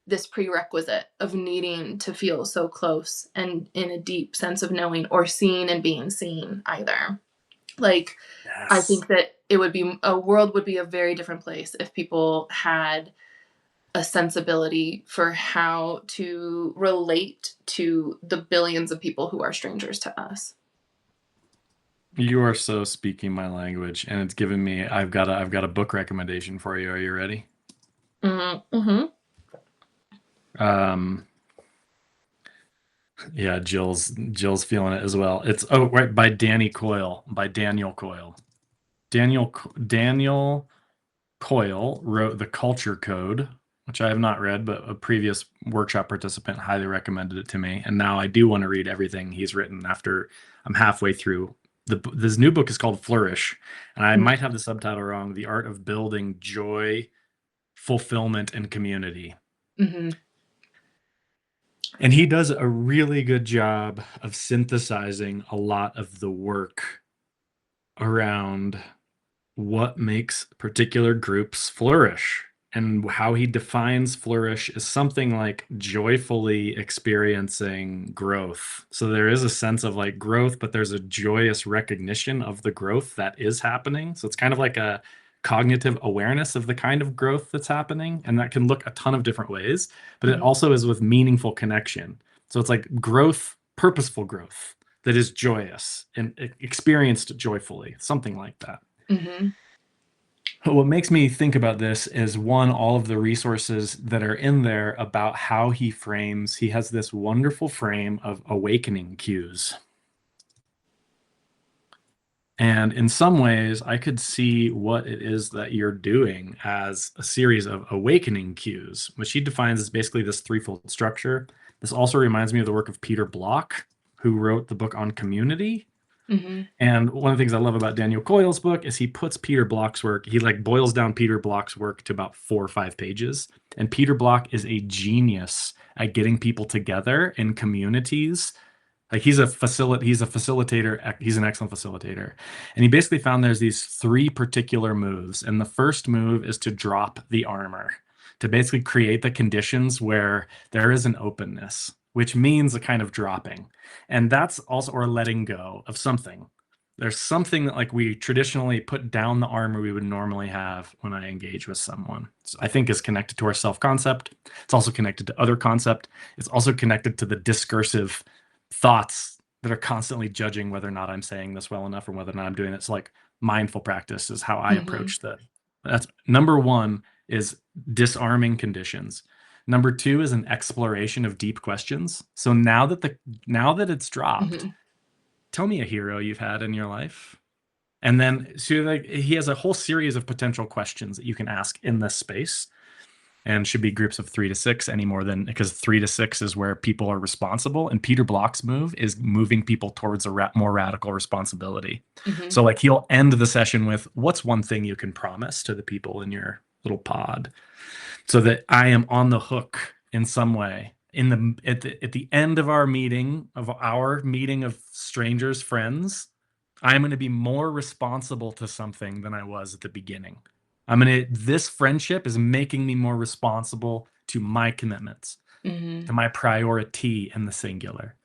this prerequisite of needing to feel so close and in a deep sense of knowing or seeing and being seen either. Like, I Yes. think that it would be, a world would be a very different place if people had a sensibility for how to relate to the billions of people who are strangers to us. You are so speaking my language, and it's given me. I've got a book recommendation for you. Are you ready? Mm-hmm. Um, yeah, Jill's feeling it as well. It's right by Daniel Coyle. Daniel Coyle wrote The Culture Code, which I have not read, but a previous workshop participant highly recommended it to me. And now I do want to read everything he's written after I'm halfway through. This new book is called Flourish, and I might have the subtitle wrong: The Art of Building Joy, Fulfillment, and Community. Mm-hmm. And he does a really good job of synthesizing a lot of the work around what makes particular groups flourish. And how he defines flourish is something like joyfully experiencing growth. So there is a sense of like growth, but there's a joyous recognition of the growth that is happening. So it's kind of like a cognitive awareness of the kind of growth that's happening. And that can look a ton of different ways, but it Mm-hmm. also is with meaningful connection. So it's like growth, purposeful growth that is joyous and experienced joyfully, something like that. Mm-hmm. But what makes me think about this is one, all of the resources that are in there about how he has this wonderful frame of awakening cues. And in some ways, I could see what it is that you're doing as a series of awakening cues, which he defines as basically this threefold structure. This also reminds me of the work of Peter Block, who wrote the book on community. Mm-hmm. And one of the things I love about Daniel Coyle's book is he puts Peter Block's work, he like boils down Peter Block's work to about 4 or 5 pages. And Peter Block is a genius at getting people together in communities. Like he's a facilitator, he's an excellent facilitator. And he basically found there's these 3 particular moves. And the first move is to drop the armor, to basically create the conditions where there is an openness, which means a kind of dropping. And that's also, or letting go of something. There's something that like we traditionally put down the armor we would normally have when I engage with someone. So I think is connected to our self-concept. It's also connected to other concept. It's also connected to the discursive thoughts that are constantly judging whether or not I'm saying this well enough or whether or not I'm doing it. So like mindful practice is how I Mm-hmm. approach that. That's number one, is disarming conditions. Number two is an exploration of deep questions. So now that it's dropped, Mm-hmm. tell me a hero you've had in your life. And then so like he has a whole series of potential questions that you can ask in this space, and should be groups of 3 to 6 any more than, because 3 to 6 is where people are responsible. And Peter Block's move is moving people towards a more radical responsibility. Mm-hmm. So like he'll end the session with, what's one thing you can promise to the people in your little pod, so that I am on the hook in some way. At the end of our meeting of strangers, friends, I'm going to be more responsible to something than I was at the beginning. This friendship is making me more responsible to my commitments, Hmm. to my priority in the singular.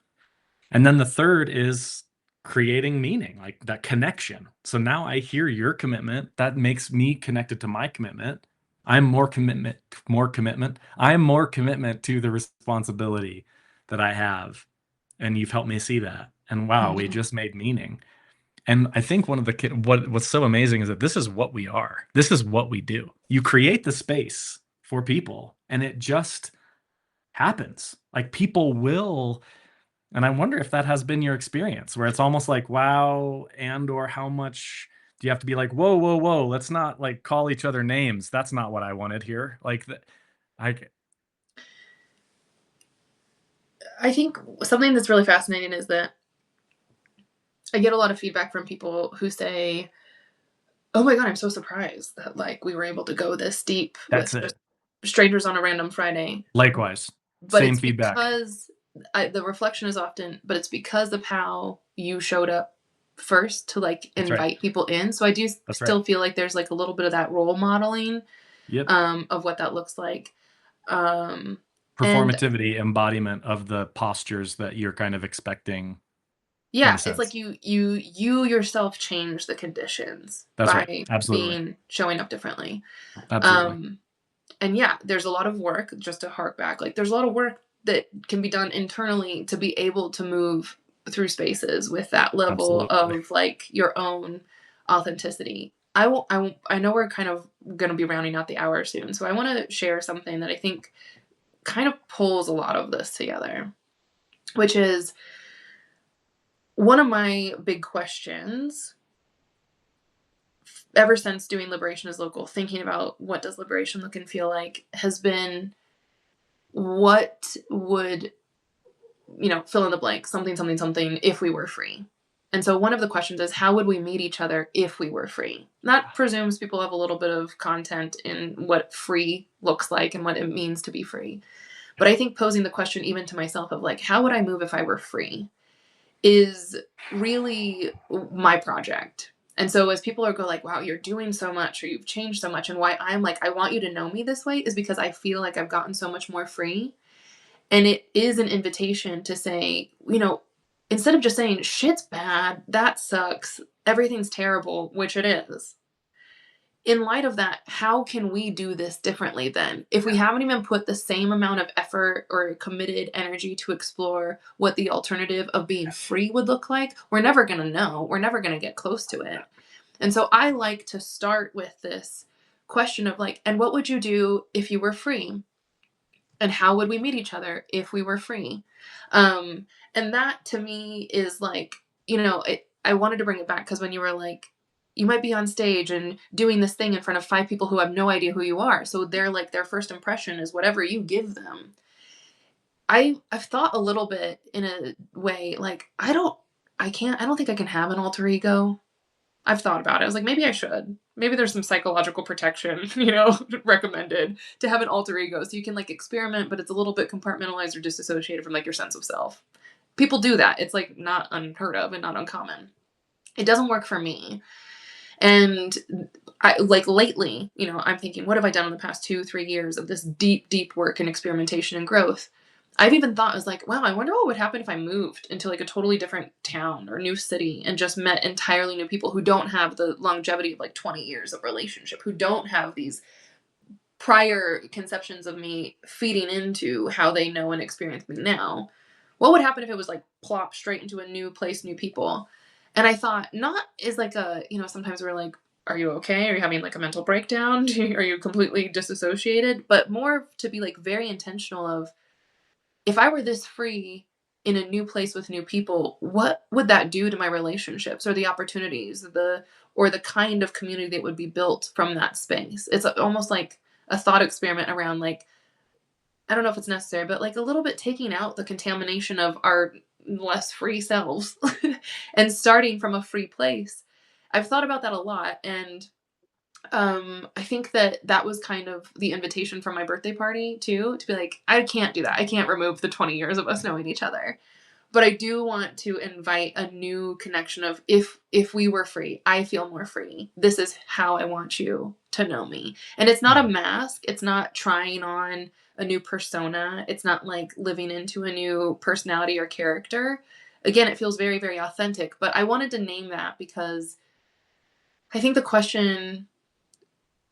And then the third is creating meaning, like that connection. So now I hear your commitment. That makes me connected to my commitment. I'm more commitment, more commitment. I'm more commitment to the responsibility that I have. And you've helped me see that. And wow, we Hmm. just made meaning. And I think what's so amazing is that this is what we are. This is what we do. You create the space for people, and it just happens. Like people will, and I wonder if that has been your experience, where it's almost like, wow, and or how much do you have to be like, whoa, whoa, whoa, let's not like call each other names. That's not what I wanted here. I I think something that's really fascinating is that I get a lot of feedback from people who say, "Oh my god, I'm so surprised that like we were able to go this deep that's with just it. strangers on a random Friday." Likewise, But same it's feedback. because the reflection is often, but it's because of how you showed up first to like That's right. invite people in. So I do That's right. still feel like there's like a little bit of that role modeling Yep. of what that looks like. Um, and Performativity embodiment of the postures that you're kind of expecting in a yeah, it's like sense. you yourself change the conditions That's right. by Absolutely. being showing up differently. Absolutely. Um, and yeah, there's a lot of work, just to hark back, like there's a lot of work that can be done internally to be able to move through spaces with that level Absolutely. of like your own authenticity. I know we're kind of going to be rounding out the hour soon, so I want to share something that I think kind of pulls a lot of this together, which is one of my big questions ever since doing Liberation is Local, thinking about what does liberation look and feel like, has been what would, fill in the blank, something, something, something, if we were free. And so one of the questions is, how would we meet each other if we were free? That presumes people have a little bit of content in what free looks like and what it means to be free. But I think posing the question even to myself of like, how would I move if I were free is really my project. And so as people are go like, wow, you're doing so much or you've changed so much, and why I'm like, I want you to know me this way is because I feel like I've gotten so much more free. And it is an invitation to say, instead of just saying shit's bad, that sucks, everything's terrible, which it is. In light of that, how can we do this differently then? If we haven't even put the same amount of effort or committed energy to explore what the alternative of being free would look like, we're never going to know. We're never going to get close to it. And so I like to start with this question of like, and what would you do if you were free? And how would we meet each other if we were free? Um, and that to me is like, I wanted to bring it back because when you were like, you might be on stage and doing this thing in front of five people who have no idea who you are. So they're like, their first impression is whatever you give them. I've thought a little bit in a way, like, I don't think I can have an alter ego. I've thought about it. I was like, maybe I should. Maybe there's some psychological protection, recommended to have an alter ego so you can like experiment, but it's a little bit compartmentalized or disassociated from like your sense of self. People do that. It's like not unheard of and not uncommon. It doesn't work for me. And I like lately, I'm thinking, what have I done in the past 2, 3 years of this deep, deep work and experimentation and growth? I've even thought, I was like, wow, I wonder what would happen if I moved into like a totally different town or new city and just met entirely new people who don't have the longevity of like 20 years of relationship, who don't have these prior conceptions of me feeding into how they know and experience me now. What would happen if it was like plop straight into a new place, new people? And I thought, not is like sometimes we're like, are you okay? Are you having like a mental breakdown? Are you completely disassociated? But more to be like very intentional of, if I were this free in a new place with new people, what would that do to my relationships or the opportunities, or the kind of community that would be built from that space? It's almost like a thought experiment around like, I don't know if it's necessary, but like a little bit taking out the contamination of our less free selves and starting from a free place. I've thought about that a lot, and I think that that was kind of the invitation from my birthday party too, to be like, I can't do that. I can't remove the 20 years of us knowing each other. But I do want to invite a new connection of, if we were free, I feel more free. This is how I want you to know me. And it's not a mask. It's not trying on a new persona. It's not like living into a new personality or character. Again, it feels very, very authentic. But I wanted to name that because I think the question,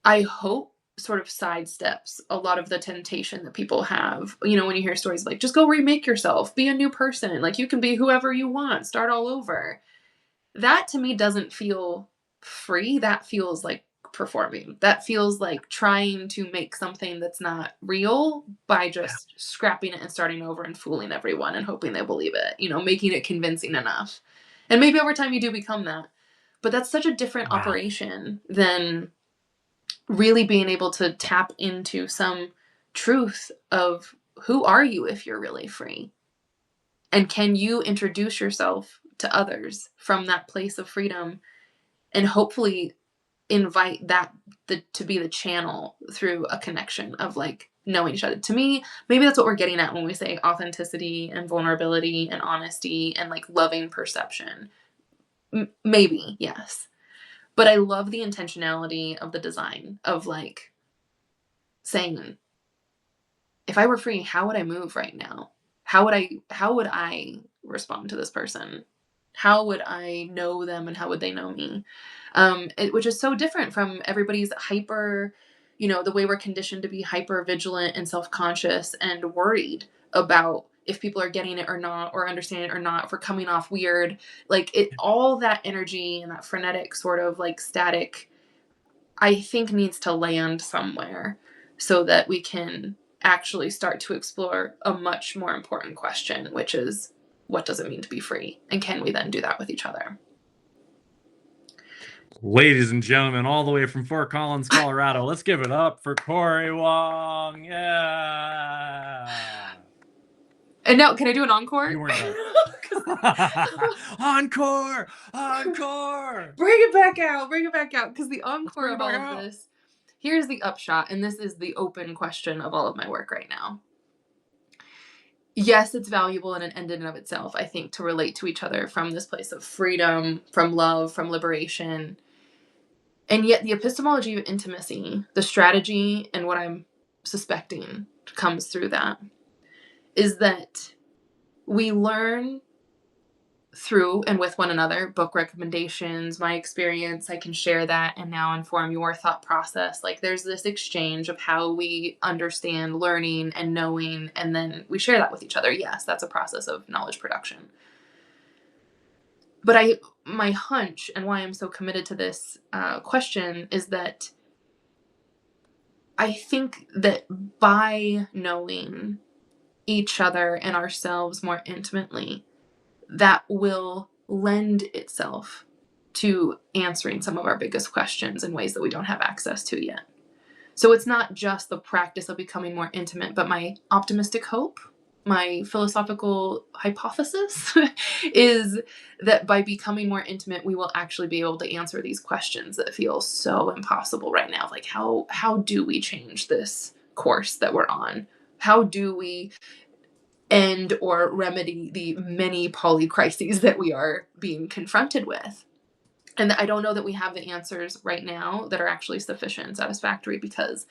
I hope, sort of sidesteps a lot of the temptation that people have. You know, when you hear stories like, just go remake yourself, be a new person, like you can be whoever you want, start all over. That to me doesn't feel free. That feels like performing. That feels like trying to make something that's not real by Yeah. just scrapping it and starting over and fooling everyone and hoping they believe it, you know, making it convincing enough. And maybe over time you do become that. But that's such a different Wow. operation than really being able to tap into some truth of, who are you if you're really free? And can you introduce yourself to others from that place of freedom, and hopefully invite that to be the channel through a connection of like knowing each other. To me, maybe that's what we're getting at when we say authenticity and vulnerability and honesty and like loving perception. Maybe, yes. But I love the intentionality of the design of like saying, if I were free, how would I move right now? How would I respond to this person? How would I know them and how would they know me? Which is so different from everybody's hyper, you know, the way we're conditioned to be hyper vigilant and self-conscious and worried about if people are getting it or not, or understanding it or not, for coming off weird. Like it, all that energy and that frenetic sort of like static, I think needs to land somewhere so that we can actually start to explore a much more important question, which is, what does it mean to be free? And can we then do that with each other? Ladies and gentlemen, all the way from Fort Collins, Colorado, let's give it up for Cori Wong. Yeah. And now, can I do an encore? You weren't done. Encore! Encore! Bring it back out, bring it back out. Because the Let's encore bring it of back all of out. this, here's the upshot, and this is the open question of all of my work right now. Yes, it's valuable in and of itself, I think, to relate to each other from this place of freedom, from love, from liberation. And yet, the epistemology of intimacy, the strategy, and what I'm suspecting comes through that, is that we learn through and with one another, book recommendations, my experience, I can share that and now inform your thought process. Like there's this exchange of how we understand learning and knowing, and then we share that with each other. Yes, that's a process of knowledge production. But my hunch and why I'm so committed to this question is that I think that by knowing each other and ourselves more intimately, that will lend itself to answering some of our biggest questions in ways that we don't have access to yet. So it's not just the practice of becoming more intimate, but my optimistic hope, my philosophical hypothesis is that by becoming more intimate, we will actually be able to answer these questions that feel so impossible right now. Like how do we change this course that we're on? How do we end or remedy the many polycrises that we are being confronted with? And I don't know that we have the answers right now that are actually sufficient and satisfactory, because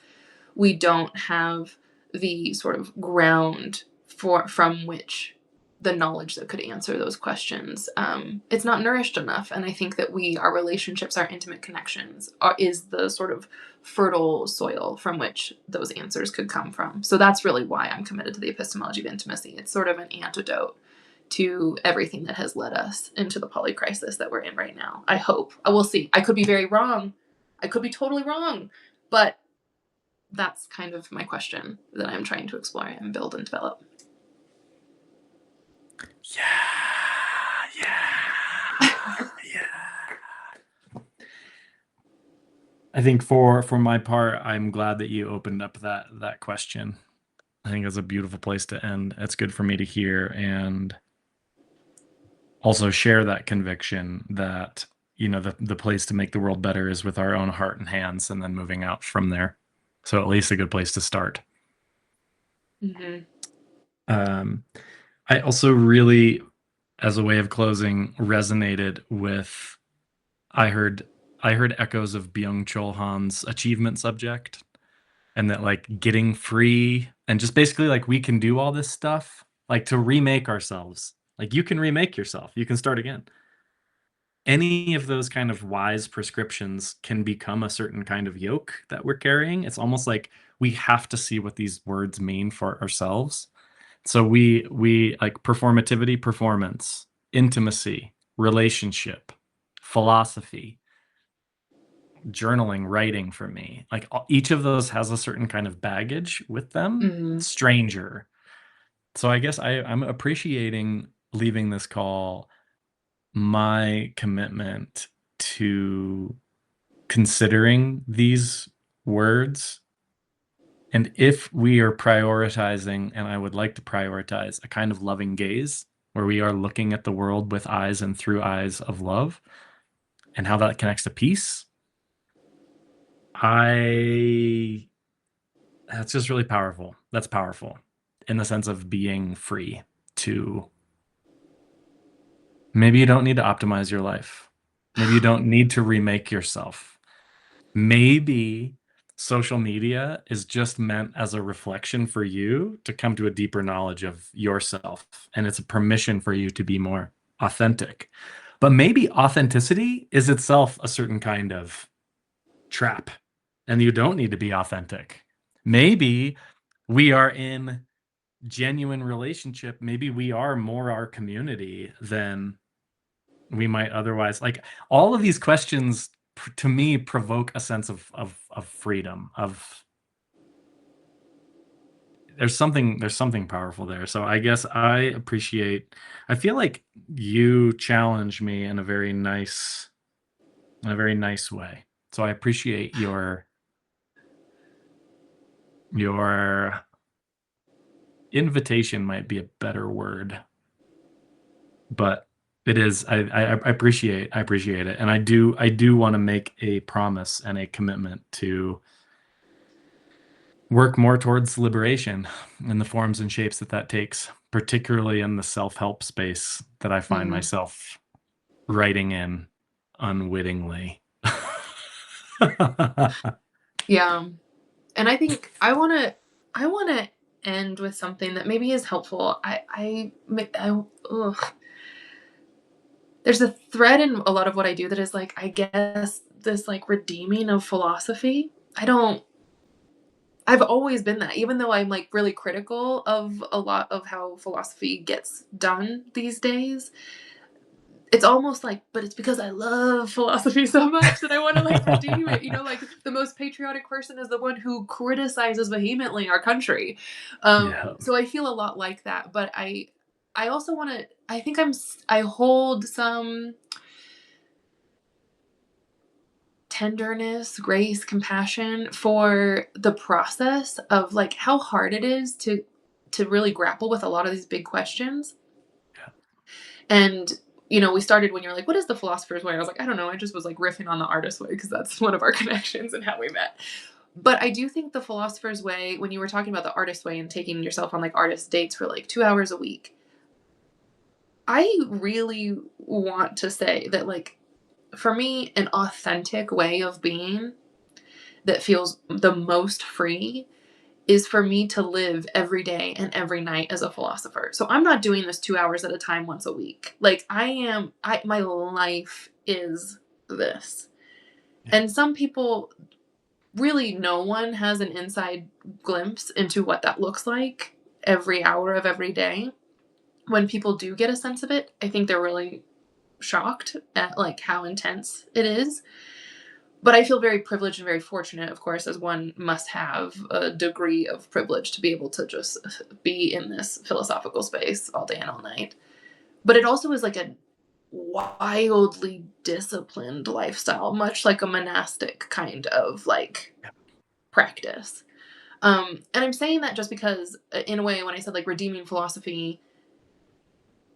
we don't have the sort of ground from which the knowledge that could answer those questions, it's not nourished enough. And I think that our relationships, our intimate connections is the sort of fertile soil from which those answers could come from. So that's really why I'm committed to the epistemology of intimacy. It's sort of an antidote to everything that has led us into the polycrisis that we're in right now. I hope. I will see. I could be very wrong. I could be totally wrong. But that's kind of my question that I'm trying to explore and build and develop. Yeah. Yeah. Yeah. I think for my part, I'm glad that you opened up that question. I think it's a beautiful place to end. It's good for me to hear and also share that conviction that, the place to make the world better is with our own heart and hands, and then moving out from there. So at least a good place to start. Hmm. Um, I also really, as a way of closing, resonated with I heard I heard echoes of Byung-Chul Han's achievement subject, and that like getting free and just basically like we can do all this stuff, like to remake ourselves. Like you can remake yourself. You can start again. Any of those kind of wise prescriptions can become a certain kind of yoke that we're carrying. It's almost like we have to see what these words mean for ourselves. So we like performativity, performance, intimacy, relationship, philosophy, journaling, writing for me. Like each of those has a certain kind of baggage with them. Hmm. Stranger. So I guess I'm appreciating leaving this call my commitment to considering these words. And if we are prioritizing, and I would like to prioritize a kind of loving gaze where we are looking at the world with eyes and through eyes of love and how that connects to peace, I that's just really powerful. That's powerful in the sense of being free to maybe you don't need to optimize your life. Maybe you don't need to remake yourself. Maybe social media is just meant as a reflection for you to come to a deeper knowledge of yourself. And it's a permission for you to be more authentic. But maybe authenticity is itself a certain kind of trap, and you don't need to be authentic. Maybe we are in genuine relationship. Maybe we are more our community than we might otherwise. Like all of these questions to me provoke a sense of freedom, of there's something powerful there. So I guess I feel like you challenge me in a very nice way. So I appreciate your invitation might be a better word, but it is I appreciate it, and I do want to make a promise and a commitment to work more towards liberation in the forms and shapes that that takes, particularly in the self-help space that I find Hmm. myself writing in unwittingly. Yeah. And I think I want to end with something that maybe is helpful. Ugh. There's a thread in a lot of what I do that is like, I guess, this like redeeming of philosophy. I've always been that, even though I'm like really critical of a lot of how philosophy gets done these days. It's almost like, but it's because I love philosophy so much that I want to like redeem it. Like the most patriotic person is the one who criticizes vehemently our country. Yeah. So I feel a lot like that, but I also want to. I think I hold some tenderness, grace, compassion for the process of like how hard it is to really grapple with a lot of these big questions. Yeah. And we started when you're like, what is the philosopher's way? I was like, I don't know. I just was like riffing on the artist way because that's one of our connections and how we met. But I do think the philosopher's way, when you were talking about the artist way and taking yourself on like artist dates for like 2 hours a week, I really want to say that like for me, an authentic way of being that feels the most free is for me to live every day and every night as a philosopher. So I'm not doing this 2 hours at a time once a week. Like my life is this. Yeah. And some people, really no one has an inside glimpse into what that looks like every hour of every day. When people do get a sense of it, I think they're really shocked at like how intense it is. But I feel very privileged and very fortunate, of course, as one must have a degree of privilege to be able to just be in this philosophical space all day and all night. But it also is like a wildly disciplined lifestyle, much like a monastic kind of like practice. And I'm saying that just because, in a way, when I said like redeeming philosophy,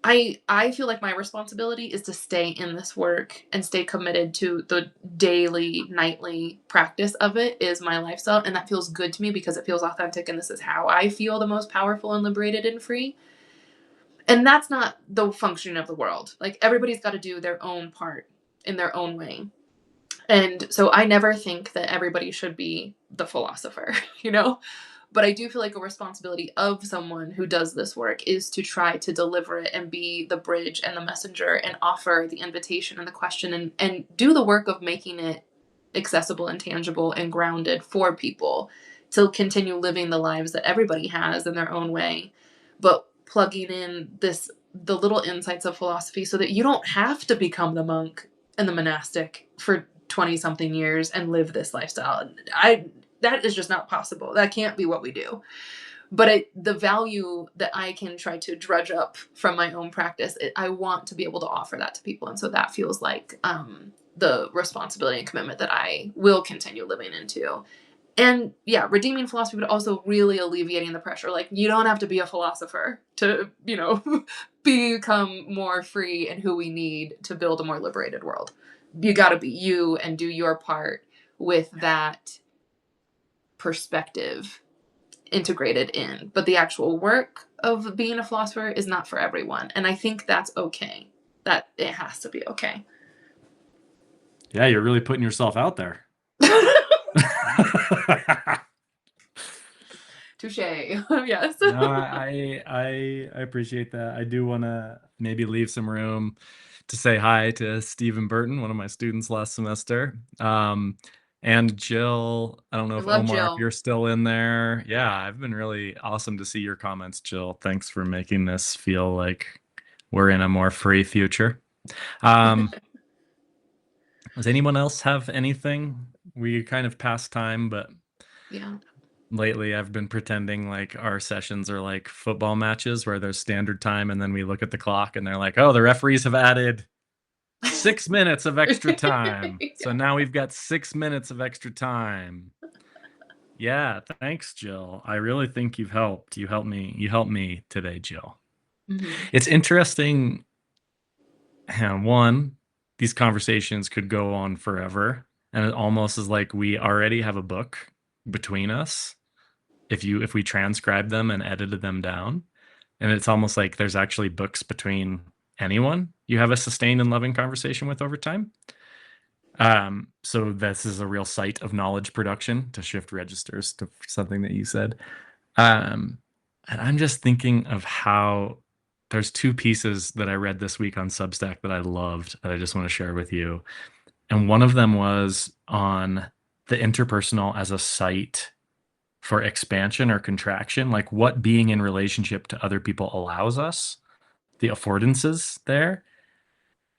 I feel like my responsibility is to stay in this work and stay committed to the daily, nightly practice of it is my lifestyle. And that feels good to me because it feels authentic. And this is how I feel the most powerful and liberated and free. And that's not the functioning of the world. Like everybody's got to do their own part in their own way. And so I never think that everybody should be the philosopher, you know? But I do feel like a responsibility of someone who does this work is to try to deliver it and be the bridge and the messenger and offer the invitation and the question and do the work of making it accessible and tangible and grounded for people to continue living the lives that everybody has in their own way, but plugging in the little insights of philosophy so that you don't have to become the monk and the monastic for 20 something years and live this lifestyle. That is just not possible. That can't be what we do. But the value that I can try to drudge up from my own practice, I want to be able to offer that to people. And so that feels like the responsibility and commitment that I will continue living into. And yeah, redeeming philosophy, but also really alleviating the pressure. Like, you don't have to be a philosopher to, become more free and who we need to build a more liberated world. You got to be you and do your part with that perspective integrated in. But the actual work of being a philosopher is not for everyone. And I think that's okay. That it has to be okay. Yeah, you're really putting yourself out there. Touche. Yes. No, I appreciate that. I do want to maybe leave some room to say hi to Stephen Burton, one of my students last semester. And Jill, I don't know I if love Omar, if Jill. you're still in there. Yeah, I've been really awesome to see your comments, Jill. Thanks for making this feel like we're in a more free future. Um, does anyone else have anything? We kind of passed time, but Yeah. lately I've been pretending like our sessions are like football matches where there's standard time and then we look at the clock and they're like, oh, the referees have added 6 minutes of extra time. So Yeah. now we've got 6 minutes of extra time. Yeah, thanks, Jill. I really think you've helped. You helped me today, Jill. Hmm. It's interesting. One, these conversations could go on forever. And it almost is like we already have a book between us if we transcribed them and edited them down. And it's almost like there's actually books between anyone you have a sustained and loving conversation with over time. So this is a real site of knowledge production, to shift registers to something that you said. Um, and I'm just thinking of how there's two pieces that I read this week on Substack that I loved that I just want to share with you. And one of them was on the interpersonal as a site for expansion or contraction, like what being in relationship to other people allows us, the affordances there.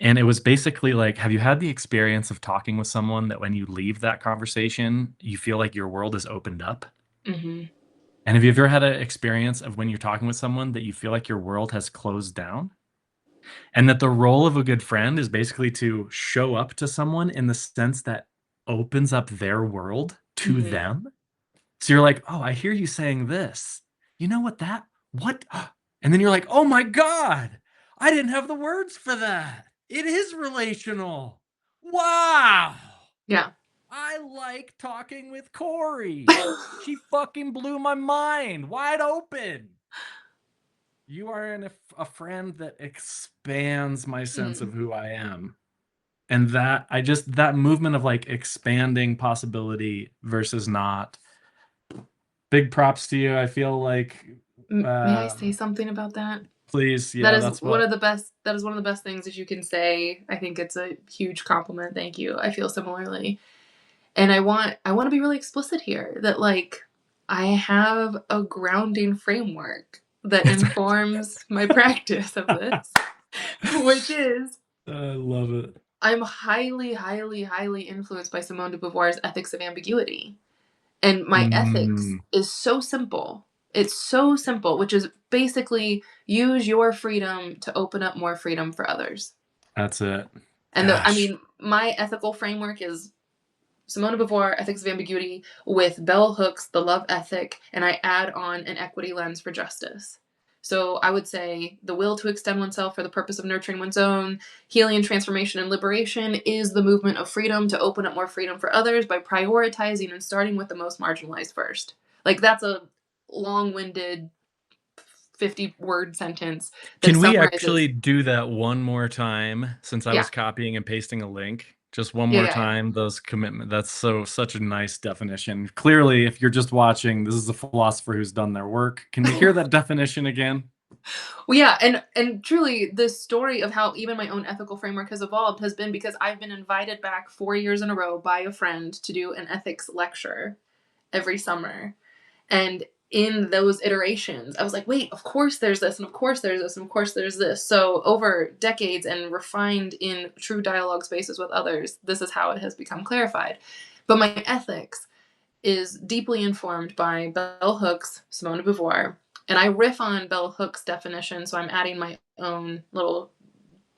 And it was basically like, have you had the experience of talking with someone that when you leave that conversation, you feel like your world is opened up? Hmm. And have you ever had an experience of when you're talking with someone that you feel like your world has closed down? And that the role of a good friend is basically to show up to someone in the sense that opens up their world to Hmm. them. So you're like, "Oh, I hear you saying this. You know what that what?" And then you're like, "Oh my God, I didn't have the words for that. It is relational. Wow. Yeah. I like talking with Cori. She fucking blew my mind wide open. You are a friend that expands my sense of Mm. who I am." And that movement of like expanding possibility versus not. Big props to you. I feel like, May I uh, say something about that? please, That yeah, is that's one what of the best. That is one of the best things that you can say. I think it's a huge compliment. Thank you. I feel similarly, and I want to be really explicit here that like I have a grounding framework that it's. informs my practice of this, which is I love it. I'm highly, highly, highly influenced by Simone de Beauvoir's Ethics of Ambiguity. And my ethics Mm, is so simple. It's so simple, which is basically use your freedom to open up more freedom for others. that's it. And I Gosh. mean, my ethical framework is Simone de Beauvoir, Ethics of Ambiguity, with bell hooks, the love ethic, and I add on an equity lens for justice. So I would say the will to extend oneself for the purpose of nurturing one's own healing and transformation and liberation is the movement of freedom to open up more freedom for others by prioritizing and starting with the most marginalized first. Like that's a long-winded 50-word sentence that Can we summarizes. actually do that one more time since I Yeah. was copying and pasting a link? Just one Yeah, more yeah, yeah. time, those commitment. That's such a nice definition. Clearly, if you're just watching, this is a philosopher who's done their work. Can we hear that definition again? Well, yeah, and truly, the story of how even my own ethical framework has evolved has been because I've been invited back 4 years in a row by a friend to do an ethics lecture every summer. And in those iterations, I was like, wait, of course there's this, and of course there's this, and of course there's this. So over decades and refined in true dialogue spaces with others, this is how it has become clarified. But my ethics is deeply informed by Bell Hooks, Simone de Beauvoir, and I riff on Bell Hooks' definition, so I'm adding my own little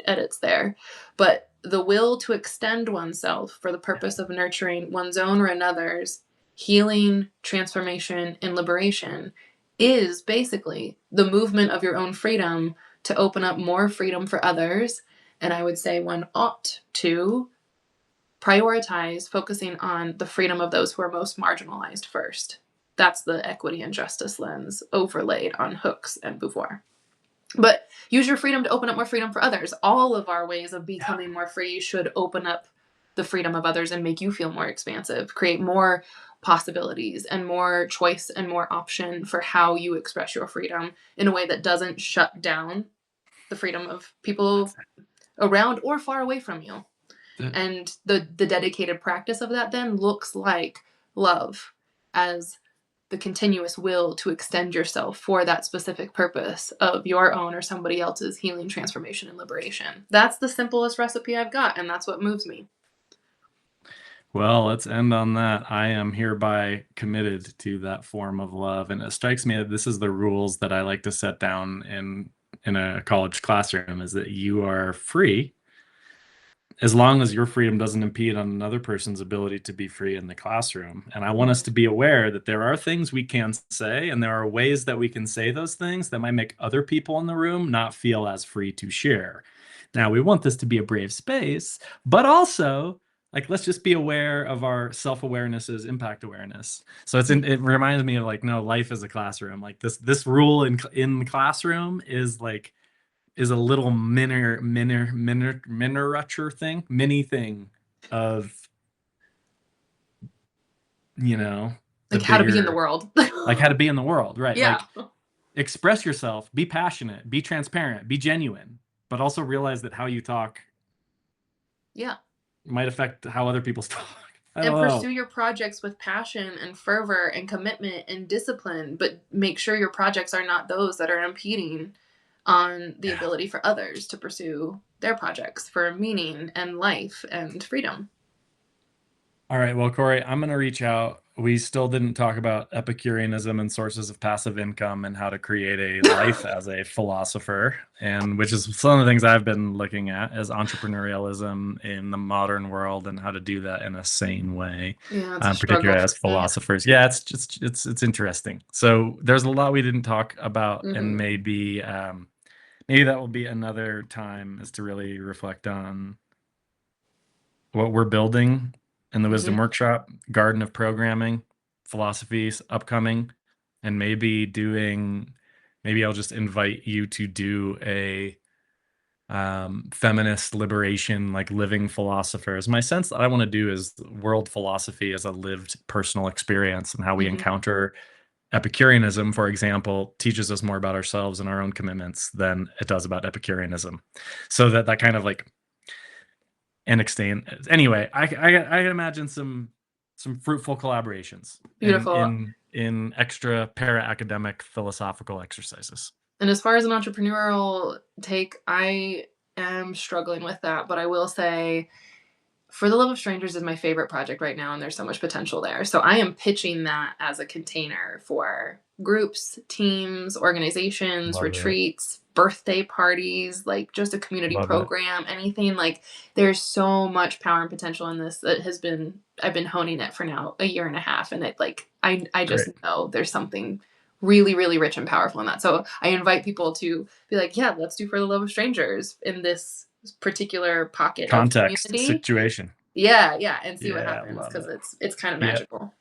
edits there. But the will to extend oneself for the purpose of nurturing one's own or another's healing, transformation, and liberation is basically the movement of your own freedom to open up more freedom for others. And I would say one ought to prioritize focusing on the freedom of those who are most marginalized first. That's the equity and justice lens overlaid on Hooks and Beauvoir. But use your freedom to open up more freedom for others. All of our ways of Yeah. becoming more free should open up the freedom of others and make you feel more expansive, create more possibilities and more choice and more option for how you express your freedom in a way that doesn't shut down the freedom of people around or far away from you. And the dedicated practice of that then looks like love as the continuous will to extend yourself for that specific purpose of your own or somebody else's healing, transformation, and liberation. That's the simplest recipe I've got, and that's what moves me. Well, let's end on that. I am hereby committed to that form of love, and it strikes me that this is the rules that I like to set down in a college classroom: is that you are free as long as your freedom doesn't impede on another person's ability to be free in the classroom. And I want us Mhm. to be aware that there are things we can say, and there are ways that we can say those things that might make other people in the room not feel as free to share. Now, we want this to be a brave space, but also, like, let's just be aware of our self-awareness's impact awareness. So it reminds me of, like, no, life is a classroom. Like, this rule in the classroom is like is a little miniature thing, mini thing of, you know, the Like how to be in the bigger, world. like how to be in the world, right? Yeah. Like, express yourself, be passionate, be transparent, be genuine, but also realize that how you talk Yeah. might affect how other people talk. I And don't pursue know. your projects with passion and fervor and commitment and discipline, but make sure your projects are not those that are impeding on the Yeah. ability for others to pursue their projects for meaning and life and freedom. All right, well, Corey, I'm going to reach out. We still didn't talk about Epicureanism and sources of passive income and how to create a life as a philosopher, and which is some of the things I've been looking at as entrepreneurialism in the modern world and how to do that in a sane way, Yeah, it's a struggle particularly for as me. philosophers. Yeah, it's just it's interesting. So there's a lot we didn't talk about, and Hmm. maybe that will be another time, is to really reflect on what we're building in the Wisdom Hmm. Workshop, Garden of Programming, philosophies upcoming, and maybe I'll just invite you to do a feminist liberation, like living philosophers. My sense that I want to do is world philosophy as a lived personal experience, and how we Hmm. encounter Epicureanism, for example, teaches us more about ourselves and our own commitments than it does about Epicureanism. So that kind of like and extend. Anyway, I imagine some fruitful collaborations Beautiful. in extra para academic philosophical exercises. And as far as an entrepreneurial take, I am struggling with that, but I will say For the Love of Strangers is my favorite project right now, and there's so much potential there. So I am pitching that as a container for groups, teams, organizations, Love it. retreats, birthday parties, like just a community Love it. program, anything. Like there's so much power and potential in this that has been I've been honing it for now a year and a half, and it like I just Great. know there's something really, really rich and powerful in that. So I invite people to be like, yeah, let's do For the Love of Strangers in this particular pocket of Context, community. situation. Yeah, yeah, and see what Yeah, happens love because it. it's kind of Yeah. magical.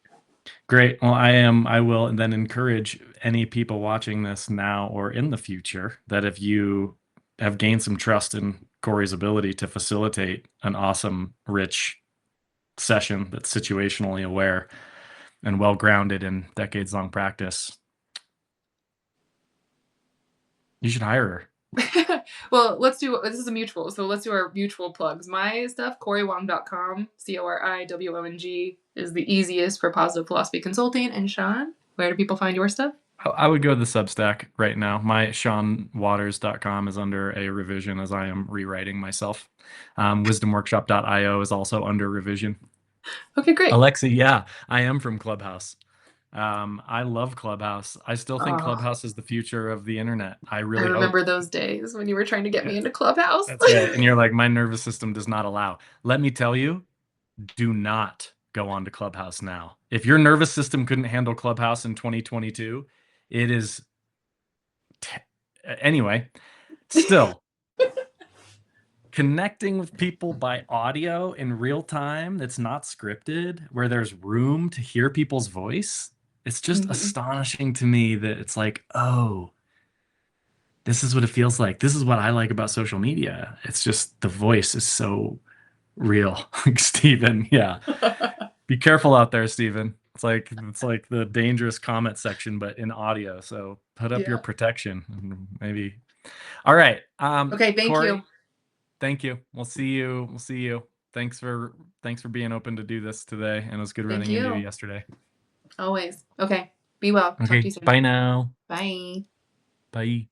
Great. Well, I will then encourage any people watching this now or in the future that if you have gained some trust in Corey's ability to facilitate an awesome, rich session that's situationally aware and well grounded in decades long practice, you should hire her. Well, let's do this is a mutual. So let's do our mutual plugs. My stuff, CoriWong.com, CoriWong is the easiest for positive philosophy consulting. And Sean, where do people find your stuff? I would go to the Substack right now. My SeanWaters.com is under a revision as I am rewriting myself. WisdomWorkshop.io is also under revision. Okay, great. Alexa, yeah, I am from Clubhouse. I love Clubhouse. I still think Oh, Clubhouse is the future of the internet. I I really hope. remember those days when you were trying to get Yeah, me into Clubhouse. that's right. And you're like, my nervous system does not allow. Let me tell you, do not go on to Clubhouse now. If your nervous system couldn't handle Clubhouse in 2022, it is t- anyway. Still, connecting with people by audio in real time that's not scripted, where there's room to hear people's voice, it's just Mhm. astonishing to me that it's like, oh, this is what it feels like. This is what I like about social media. It's just the voice is so real. Like Steven, yeah. Be careful out there, Steven. It's like the dangerous comment section, but in audio. So put up your Yeah. protection. Maybe. All right. Okay, thank you. Corey, thank you. We'll see you. We'll see you. Thanks for being open to do this today. And it was good Thank running into you you. yesterday. Always. Okay. Be well. Talk to Okay. you soon. Bye now. Bye. Bye.